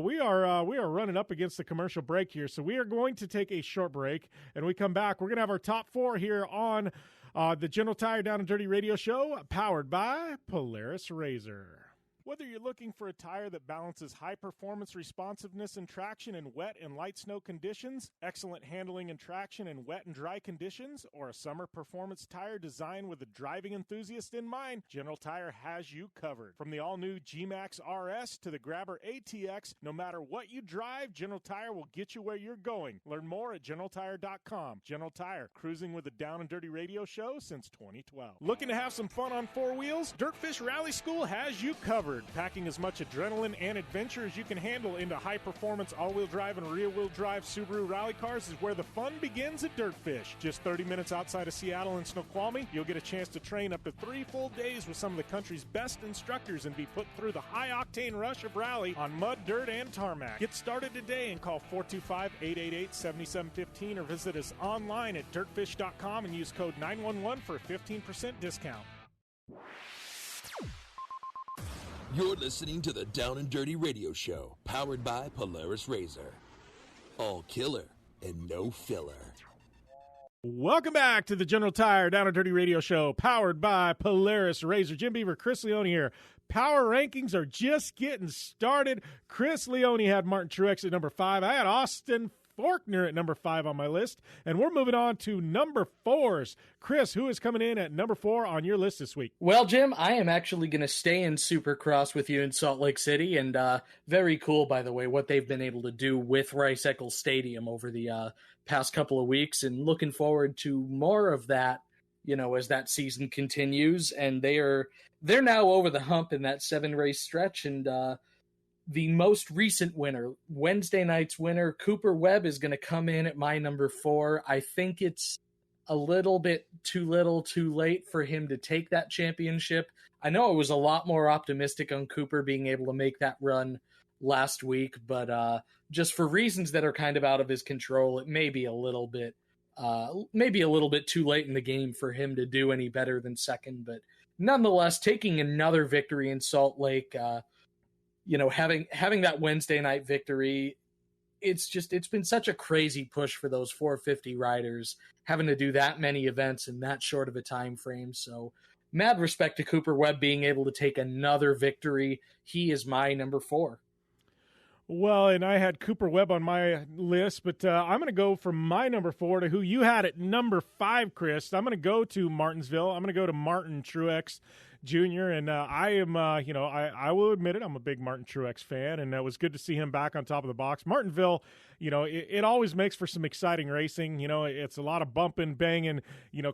we are running up against the commercial break here, so we are going to take a short break. And we come back, we're going to have our top 4 here on the General Tire Down and Dirty Radio Show, powered by Polaris RZR. Whether you're looking for a tire that balances high-performance responsiveness and traction in wet and light snow conditions, excellent handling and traction in wet and dry conditions, or a summer performance tire designed with the driving enthusiast in mind, General Tire has you covered. From the all-new G-Max RS to the Grabber ATX, no matter what you drive, General Tire will get you where you're going. Learn more at GeneralTire.com. General Tire, cruising with the Down and Dirty Radio Show since 2012. Looking to have some fun on 4 wheels? Dirtfish Rally School has you covered. Packing as much adrenaline and adventure as you can handle into high-performance all-wheel drive and rear-wheel drive Subaru rally cars is where the fun begins at Dirtfish. Just 30 minutes outside of Seattle in Snoqualmie, you'll get a chance to train up to 3 full days with some of the country's best instructors and be put through the high-octane rush of rally on mud, dirt, and tarmac. Get started today and call 425-888-7715 or visit us online at dirtfish.com and use code 911 for a 15% discount. You're listening to the Down and Dirty Radio Show, powered by Polaris RZR. All killer and no filler. Welcome back to the General Tire Down and Dirty Radio Show, powered by Polaris RZR. Jim Beaver, Chris Leone here. Power rankings are just getting started. Chris Leone had Martin Truex at number 5. I had Austin Forkner at number 5 on my list, and we're moving on to number 4s. Chris, who is coming in at number 4 on your list this week? Well, Jim, I am actually going to stay in Supercross with you in Salt Lake City, and very cool, by the way, what they've been able to do with Rice-Eccles Stadium over the past couple of weeks, and looking forward to more of that, as that season continues. And they're now over the hump in that 7-race stretch, and the most recent winner, Wednesday night's winner, Cooper Webb, is going to come in at my number 4. I think it's a little bit too little, too late for him to take that championship. I know I was a lot more optimistic on Cooper being able to make that run last week, but just for reasons that are kind of out of his control, it may be a little bit too late in the game for him to do any better than second. But nonetheless, taking another victory in Salt Lake, having that Wednesday night victory, it's been such a crazy push for those 450 riders, having to do that many events in that short of a time frame. So mad respect to Cooper Webb being able to take another victory. He is my number 4. Well, and I had Cooper Webb on my list, but I'm going to go from my number 4 to who you had at number 5, Chris. I'm going to go to Martinsville. I'm going to go to Martin Truex Jr., and I am, I will admit it, I'm a big Martin Truex fan, and it was good to see him back on top of the box. Martinsville, it always makes for some exciting racing. It's a lot of bumping, banging,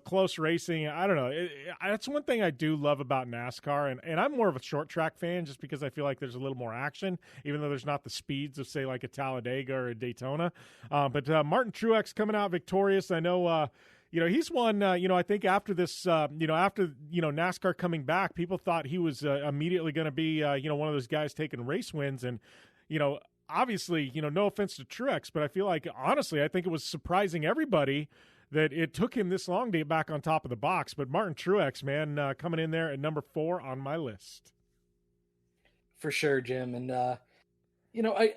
close racing. I don't know. That's one thing I do love about NASCAR, and I'm more of a short track fan just because I feel like there's a little more action, even though there's not the speeds of, say, like a Talladega or a Daytona. But Martin Truex coming out victorious. I know he's won, I think after this, after NASCAR coming back, people thought he was immediately going to be, one of those guys taking race wins. And, obviously, no offense to Truex, but I feel like, honestly, I think it was surprising everybody that it took him this long to get back on top of the box. But Martin Truex, man, coming in there at number 4 on my list. For sure, Jim. And,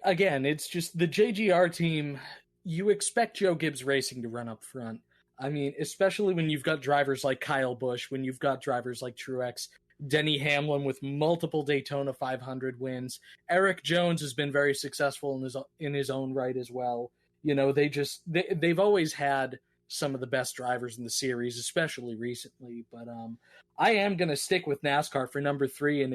again, it's just the JGR team, you expect Joe Gibbs Racing to run up front. I mean, especially when you've got drivers like Kyle Busch, when you've got drivers like Truex, Denny Hamlin with multiple Daytona 500 wins. Eric Jones has been very successful in his own right as well. They've always had some of the best drivers in the series, especially recently. But I am going to stick with NASCAR for number 3, and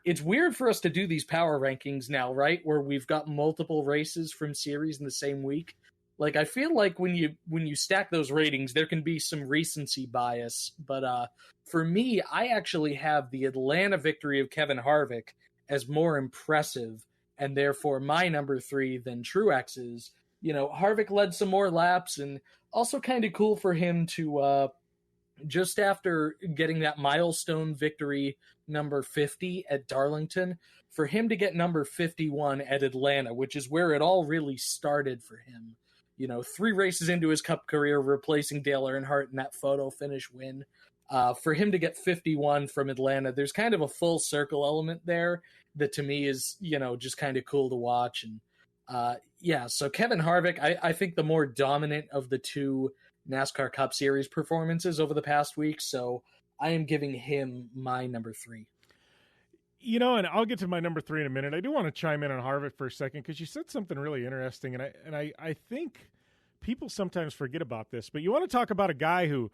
it's weird for us to do these power rankings now, right? Where we've got multiple races from series in the same week. Like, I feel like when you stack those ratings, there can be some recency bias. But for me, I actually have the Atlanta victory of Kevin Harvick as more impressive, and therefore my number 3 than Truex's. Harvick led some more laps, and also kind of cool for him to, just after getting that milestone victory number 50 at Darlington, for him to get number 51 at Atlanta, which is where it all really started for him. 3 races into his Cup career, replacing Dale Earnhardt in that photo finish win. For him to get 51 from Atlanta, there's kind of a full circle element there that to me is, just kind of cool to watch. And so Kevin Harvick, I think the more dominant of the 2 NASCAR Cup Series performances over the past week. So I am giving him my number 3. And I'll get to my number 3 in a minute. I do want to chime in on Harvick for a second because you said something really interesting, and I think people sometimes forget about this. But you want to talk about a guy who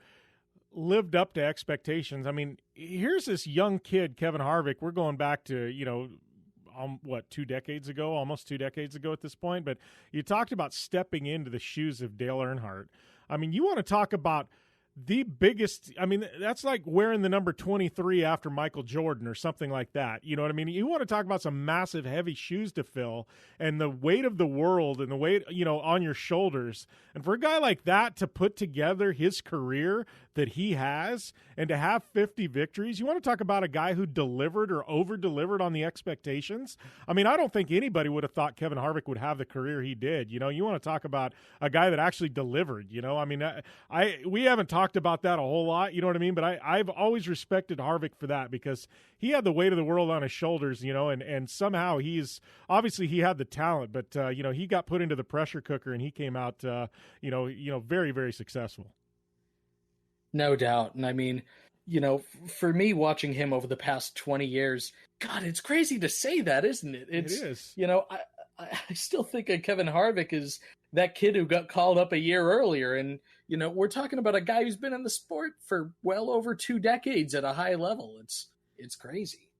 lived up to expectations. I mean, here's this young kid, Kevin Harvick. We're going back to 2 decades ago, almost 2 decades ago at this point. But you talked about stepping into the shoes of Dale Earnhardt. I mean, you want to talk about the biggest, that's like wearing the number 23 after Michael Jordan or something like that. You know what I mean? You want to talk about some massive, heavy shoes to fill and the weight of the world and the weight, on your shoulders. And for a guy like that to put together his career that he has and to have 50 victories, you want to talk about a guy who delivered or over-delivered on the expectations. I don't think anybody would have thought Kevin Harvick would have the career he did. You want to talk about a guy that actually delivered, we haven't talked about that a whole lot, you know what I mean? But I've always respected Harvick for that because he had the weight of the world on his shoulders, and somehow he had the talent, but, he got put into the pressure cooker and he came out, very, very successful. No doubt. And for me, watching him over the past 20 years, God, it's crazy to say that, isn't it? It is. I still think of Kevin Harvick as that kid who got called up a year earlier. And, we're talking about a guy who's been in the sport for well over 2 decades at a high level. It's crazy.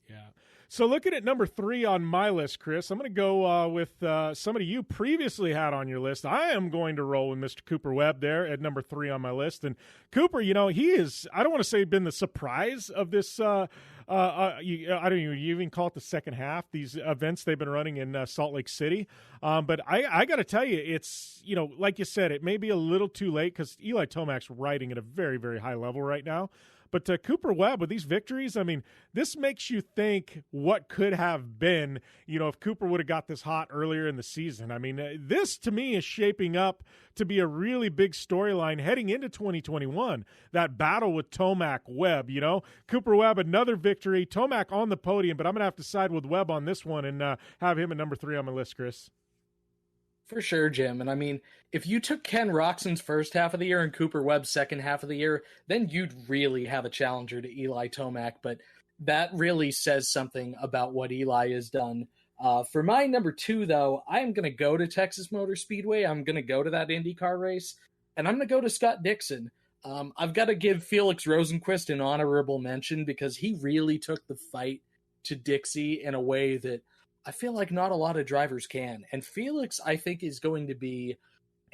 Yeah. So looking at number 3 on my list, Chris, I'm going to go with somebody you previously had on your list. I am going to roll with Mr. Cooper Webb there at number 3 on my list. And Cooper, he is, I don't want to say been the surprise of this, I don't even call it the second half, these events they've been running in Salt Lake City. But I got to tell you, it's, like you said, it may be a little too late because Eli Tomac's riding at a very, very high level right now. But Cooper Webb, with these victories, this makes you think what could have been, if Cooper would have got this hot earlier in the season. This, to me, is shaping up to be a really big storyline heading into 2021, that battle with Tomac, Webb, Cooper Webb, another victory, Tomac on the podium, but I'm going to have to side with Webb on this one and have him at number 3 on my list, Chris. For sure, Jim. And I mean, if you took Ken Roczen's first half of the year and Cooper Webb's second half of the year, then you'd really have a challenger to Eli Tomac. But that really says something about what Eli has done. For my number 2, though, I'm going to go to Texas Motor Speedway. I'm going to go to that IndyCar race, and I'm going to go to Scott Dixon. I've got to give Felix Rosenqvist an honorable mention because he really took the fight to Dixie in a way that I feel like not a lot of drivers can. And Felix, I think, is going to be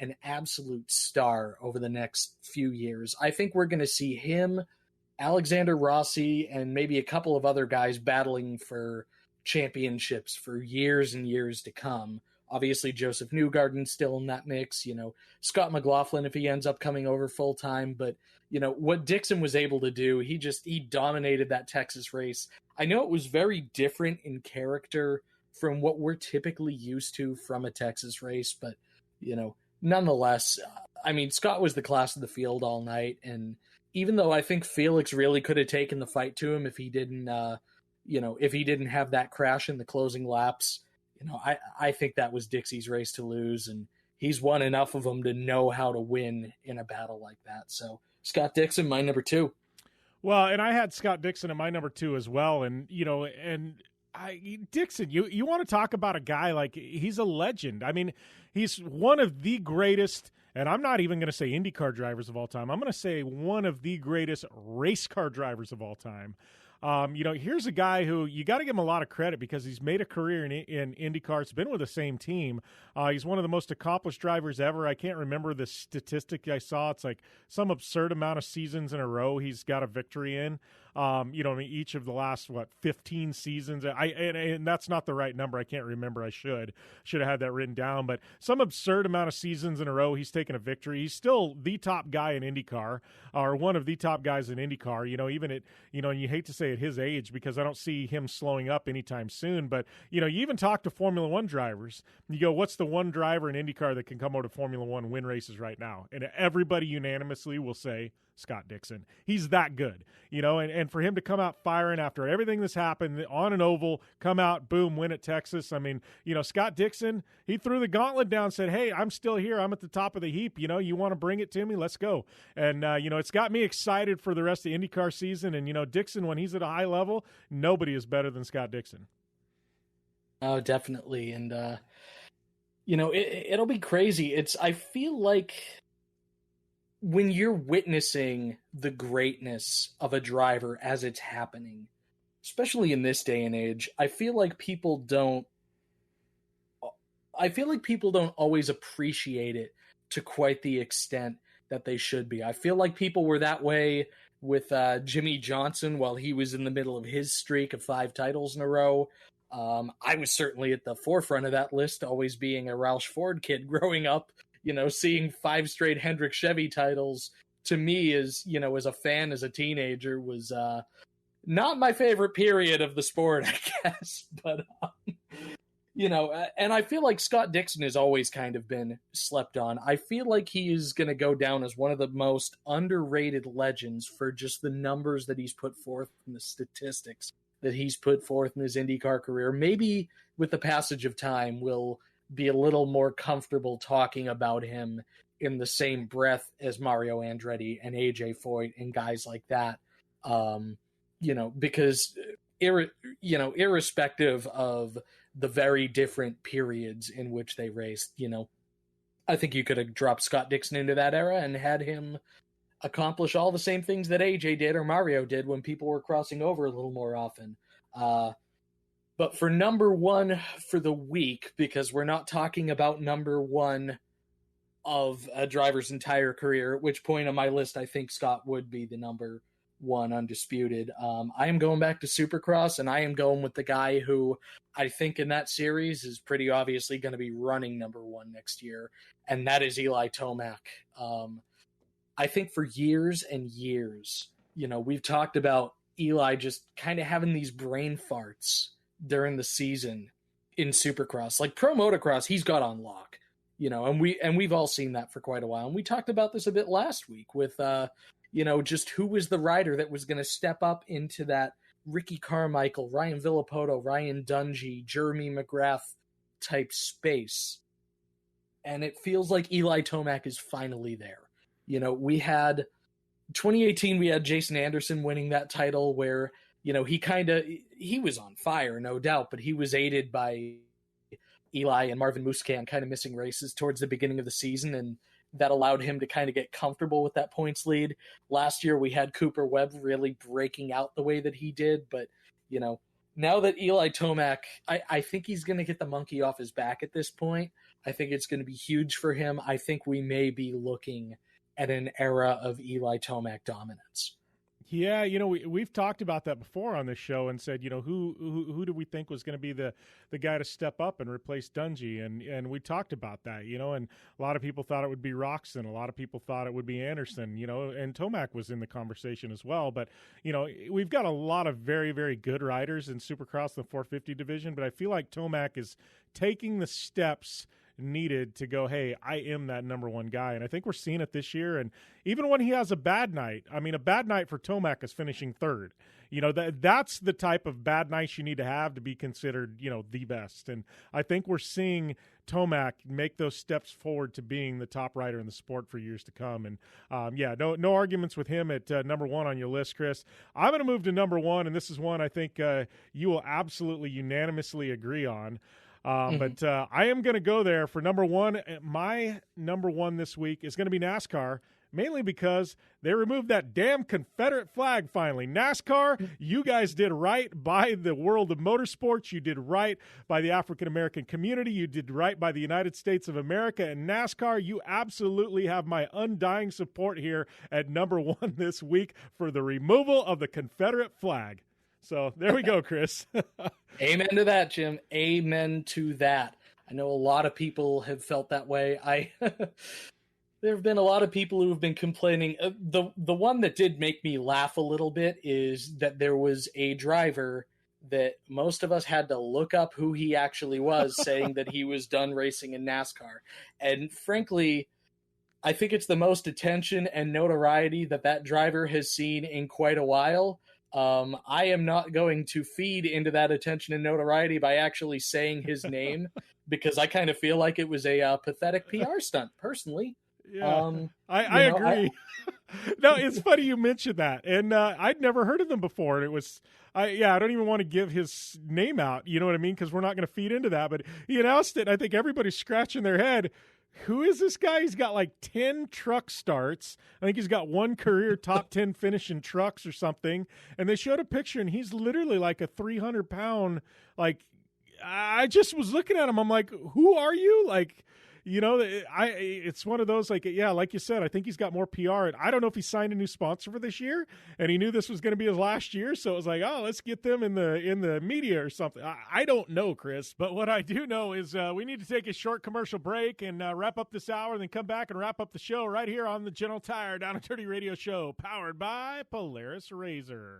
an absolute star over the next few years. I think we're going to see him, Alexander Rossi, and maybe a couple of other guys battling for championships for years and years to come. Obviously, Joseph Newgarden's still in that mix. Scott McLaughlin, if he ends up coming over full time. But, what Dixon was able to do, he dominated that Texas race. I know it was very different in character from what we're typically used to from a Texas race, but, nonetheless, I mean, Scott was the class of the field all night. And even though I think Felix really could have taken the fight to him if he didn't, if he didn't have that crash in the closing laps, I think that was Dixie's race to lose, and he's won enough of them to know how to win in a battle like that. So Scott Dixon, my number 2. Well, and I had Scott Dixon at my number 2 as well. And, Dixon, you want to talk about a guy like he's a legend. I mean, he's one of the greatest, and I'm not even going to say IndyCar drivers of all time. I'm going to say one of the greatest race car drivers of all time. Here's a guy who you got to give him a lot of credit because he's made a career in IndyCar. It's been with the same team. He's one of the most accomplished drivers ever. I can't remember the statistic I saw. It's like some absurd amount of seasons in a row he's got a victory in. Each of the last 15 seasons. And that's not the right number. I can't remember. I should have had that written down. But some absurd amount of seasons in a row, he's taken a victory. He's still the top guy in IndyCar, or one of the top guys in IndyCar. And you hate to say at his age because I don't see him slowing up anytime soon. But you even talk to Formula One drivers. You go, what's the one driver in IndyCar that can come out of Formula One win races right now? And everybody unanimously will say Scott Dixon. He's that good, and for him to come out firing after everything that's happened on an oval, come out, boom, win at Texas. I mean, Scott Dixon, he threw the gauntlet down, said, hey, I'm still here. I'm at the top of the heap. You want to bring it to me? Let's go. And, it's got me excited for the rest of the IndyCar season. And, Dixon, when he's at a high level, nobody is better than Scott Dixon. Oh, definitely. And, it'll be crazy. I feel like when you're witnessing the greatness of a driver as it's happening, especially in this day and age, I feel like people don't always appreciate it to quite the extent that they should be. I feel like people were that way with Jimmy Johnson while he was in the middle of his streak of 5 titles in a row. I was certainly at the forefront of that list, always being a Roush Ford kid growing up. Seeing 5 straight Hendrick Chevy titles to me as a fan, as a teenager, was not my favorite period of the sport, I guess. But, and I feel like Scott Dixon has always kind of been slept on. I feel like he is going to go down as one of the most underrated legends for just the numbers that he's put forth and the statistics that he's put forth in his IndyCar career. Maybe with the passage of time, we'll be a little more comfortable talking about him in the same breath as Mario Andretti and AJ Foyt and guys like that. Because irrespective of the very different periods in which they raced, I think you could have dropped Scott Dixon into that era and had him accomplish all the same things that AJ did or Mario did when people were crossing over a little more often. But for number 1 for the week, because we're not talking about number 1 of a driver's entire career, at which point on my list I think Scott would be the number 1 undisputed. I am going back to Supercross, and I am going with the guy who I think in that series is pretty obviously going to be running number 1 next year, and that is Eli Tomac. I think for years and years, we've talked about Eli just kind of having these brain farts during the season in Supercross. Like pro motocross, he's got on lock, and we've all seen that for quite a while. And we talked about this a bit last week with just who was the rider that was going to step up into that Ricky Carmichael, Ryan Villopoto, Ryan Dungey, Jeremy McGrath type space. and it feels like Eli Tomac is finally there. You know, we had 2018, we had Jason Anderson winning that title where, you know, he was on fire, no doubt, but he was aided by Eli and Marvin Musquin kind of missing races towards the beginning of the season, and that allowed him to kind of get comfortable with that points lead. Last year, we had Cooper Webb really breaking out the way that he did, but, you know, now that Eli Tomac, I think he's going to get the monkey off his back at this point. I think it's going to be huge for him. I think we may be looking at an era of Eli Tomac dominance. Yeah, you know, we've talked about that before on this show and said, you know, who do we think was going to be the guy to step up and replace Dungey? And we talked about that, you know, and a lot of people thought it would be Roxon. A lot of people thought it would be Anderson, you know, and Tomac was in the conversation as well. But, you know, we've got a lot of very, very good riders in Supercross, the 450 division, but I feel like Tomac is taking the steps needed to go, hey, I am that number one guy. And I think we're seeing it this year. And even when he has a bad night, I mean, a bad night for Tomac is finishing third. You know, that's the type of bad nights you need to have to be considered, you know, the best. And I think we're seeing Tomac make those steps forward to being the top rider in the sport for years to come. And no arguments with him at number one on your list, Chris. I'm going to move to number one, and this is one I think you will absolutely unanimously agree on. But I am going to go there for number one. My number one this week is going to be NASCAR, mainly because they removed that damn Confederate flag finally. NASCAR, you guys did right by the world of motorsports. You did right by the African-American community. You did right by the United States of America. And NASCAR, you absolutely have my undying support here at number one this week for the removal of the Confederate flag. So there we go, Chris. Amen to that, Jim. Amen to that. I know a lot of people have felt that way. There have been a lot of people who have been complaining. The one that did make me laugh a little bit is that there was a driver that most of us had to look up who he actually was, saying that he was done racing in NASCAR. And frankly, I think it's the most attention and notoriety that driver has seen in quite a while. I am not going to feed into that attention and notoriety by actually saying his name because I kind of feel like it was a pathetic PR stunt, personally. Yeah, I agree. No, it's funny you mentioned that, and I'd never heard of them before. And it was, I don't even want to give his name out. You know what I mean? Because we're not going to feed into that. But he announced it. I think everybody's scratching their head. Who is this guy? He's got like 10 truck starts. I think he's got one career top 10 finish in trucks or something. And they showed a picture, and he's literally like a 300-pound, like, I just was looking at him. I'm like, who are you? Like, you know, it's one of those, like, yeah, like you said, I think he's got more PR. And I don't know if he signed a new sponsor for this year, and he knew this was going to be his last year. So it was like, oh, let's get them in the media or something. I don't know, Chris. But what I do know is we need to take a short commercial break and wrap up this hour, and then come back and wrap up the show right here on the General Tire Down and Dirty Radio Show, powered by Polaris RZR.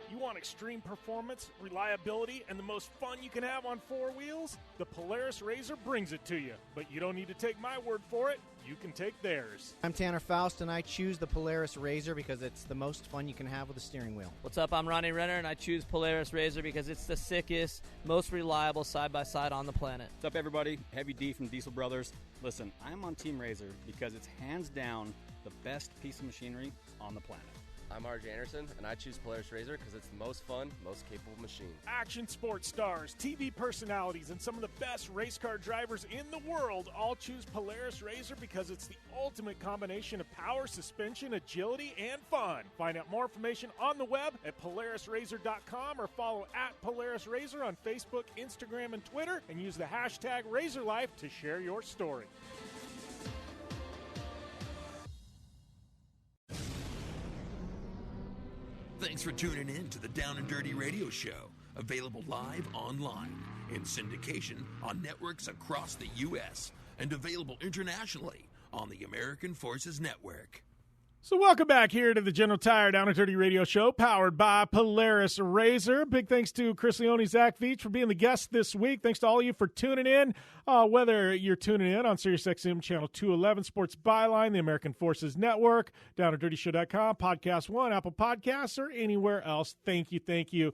You want extreme performance, reliability, and the most fun you can have on four wheels? The Polaris RZR brings it to you. But you don't need to take my word for it. You can take theirs. I'm Tanner Faust, and I choose the Polaris RZR because it's the most fun you can have with a steering wheel. What's up? I'm Ronnie Renner, and I choose Polaris RZR because it's the sickest, most reliable side-by-side on the planet. What's up, everybody? Heavy D from Diesel Brothers. Listen, I'm on Team RZR because it's hands down the best piece of machinery on the planet. I'm RJ Anderson, and I choose Polaris RZR because it's the most fun, most capable machine. Action sports stars, TV personalities, and some of the best race car drivers in the world all choose Polaris RZR because it's the ultimate combination of power, suspension, agility, and fun. Find out more information on the web at PolarisRZR.com or follow at Polaris RZR on Facebook, Instagram, and Twitter, and use the hashtag RazorLife to share your story. Thanks for tuning in to the Down and Dirty Radio Show, available live online, in syndication on networks across the U.S., and available internationally on the American Forces Network. So welcome back here to the General Tire Down and Dirty Radio Show, powered by Polaris RZR. Big thanks to Chris Leone, Zach Veach for being the guest this week. Thanks to all of you for tuning in. Whether you're tuning in on SiriusXM Channel 211, Sports Byline, the American Forces Network, downanddirtyshow.com, Podcast One, Apple Podcasts, or anywhere else, thank you, thank you.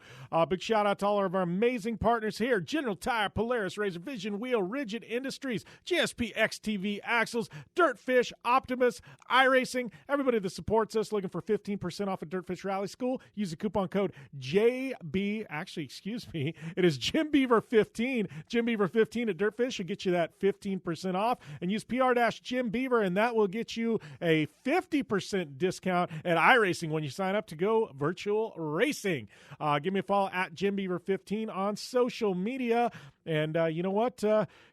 Big shout out to all of our amazing partners here: General Tire, Polaris RZR, Vision Wheel, Rigid Industries, GSP XTV Axles, Dirtfish, Optimus, iRacing, everybody that supports us. Looking for 15% off at Dirtfish Rally School? Use the coupon code JB. Actually, excuse me. It is Jim Beaver 15. Jim Beaver 15 at Dirtfish will get you that 15% off. And use PR-Jim Beaver, and that will get you a 50% discount at iRacing when you sign up to go virtual racing. Give me a follow at Jim Beaver 15 on social media. And you know what?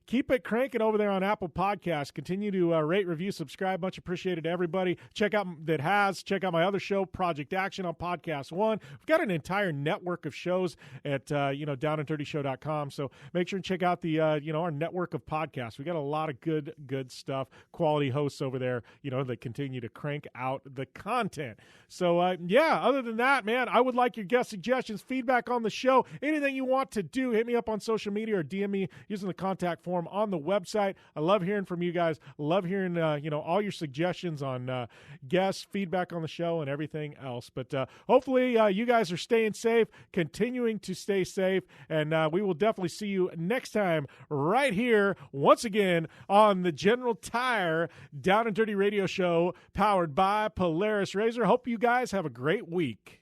Keep it cranking over there on Apple Podcasts. Continue to rate, review, subscribe. Much appreciated to everybody. Check out my other show, Project Action, on Podcast One. We've got an entire network of shows at downanddirtyshow.com. So make sure and check out the our network of podcasts. We got a lot of good stuff. Quality hosts over there. That continue to crank out the content. So other than that, man, I would like your guest suggestions, feedback on the show, anything you want to do. Hit me up on social media or DM me using the contact form on the website. I love hearing from you guys. Love hearing all your suggestions on guests, feedback on the show, and everything else. But hopefully you guys are staying safe, continuing to stay safe, and we will definitely see you next time right here once again on the General Tire Down and Dirty Radio Show, powered by Polaris RZR. Hope you guys have a great week.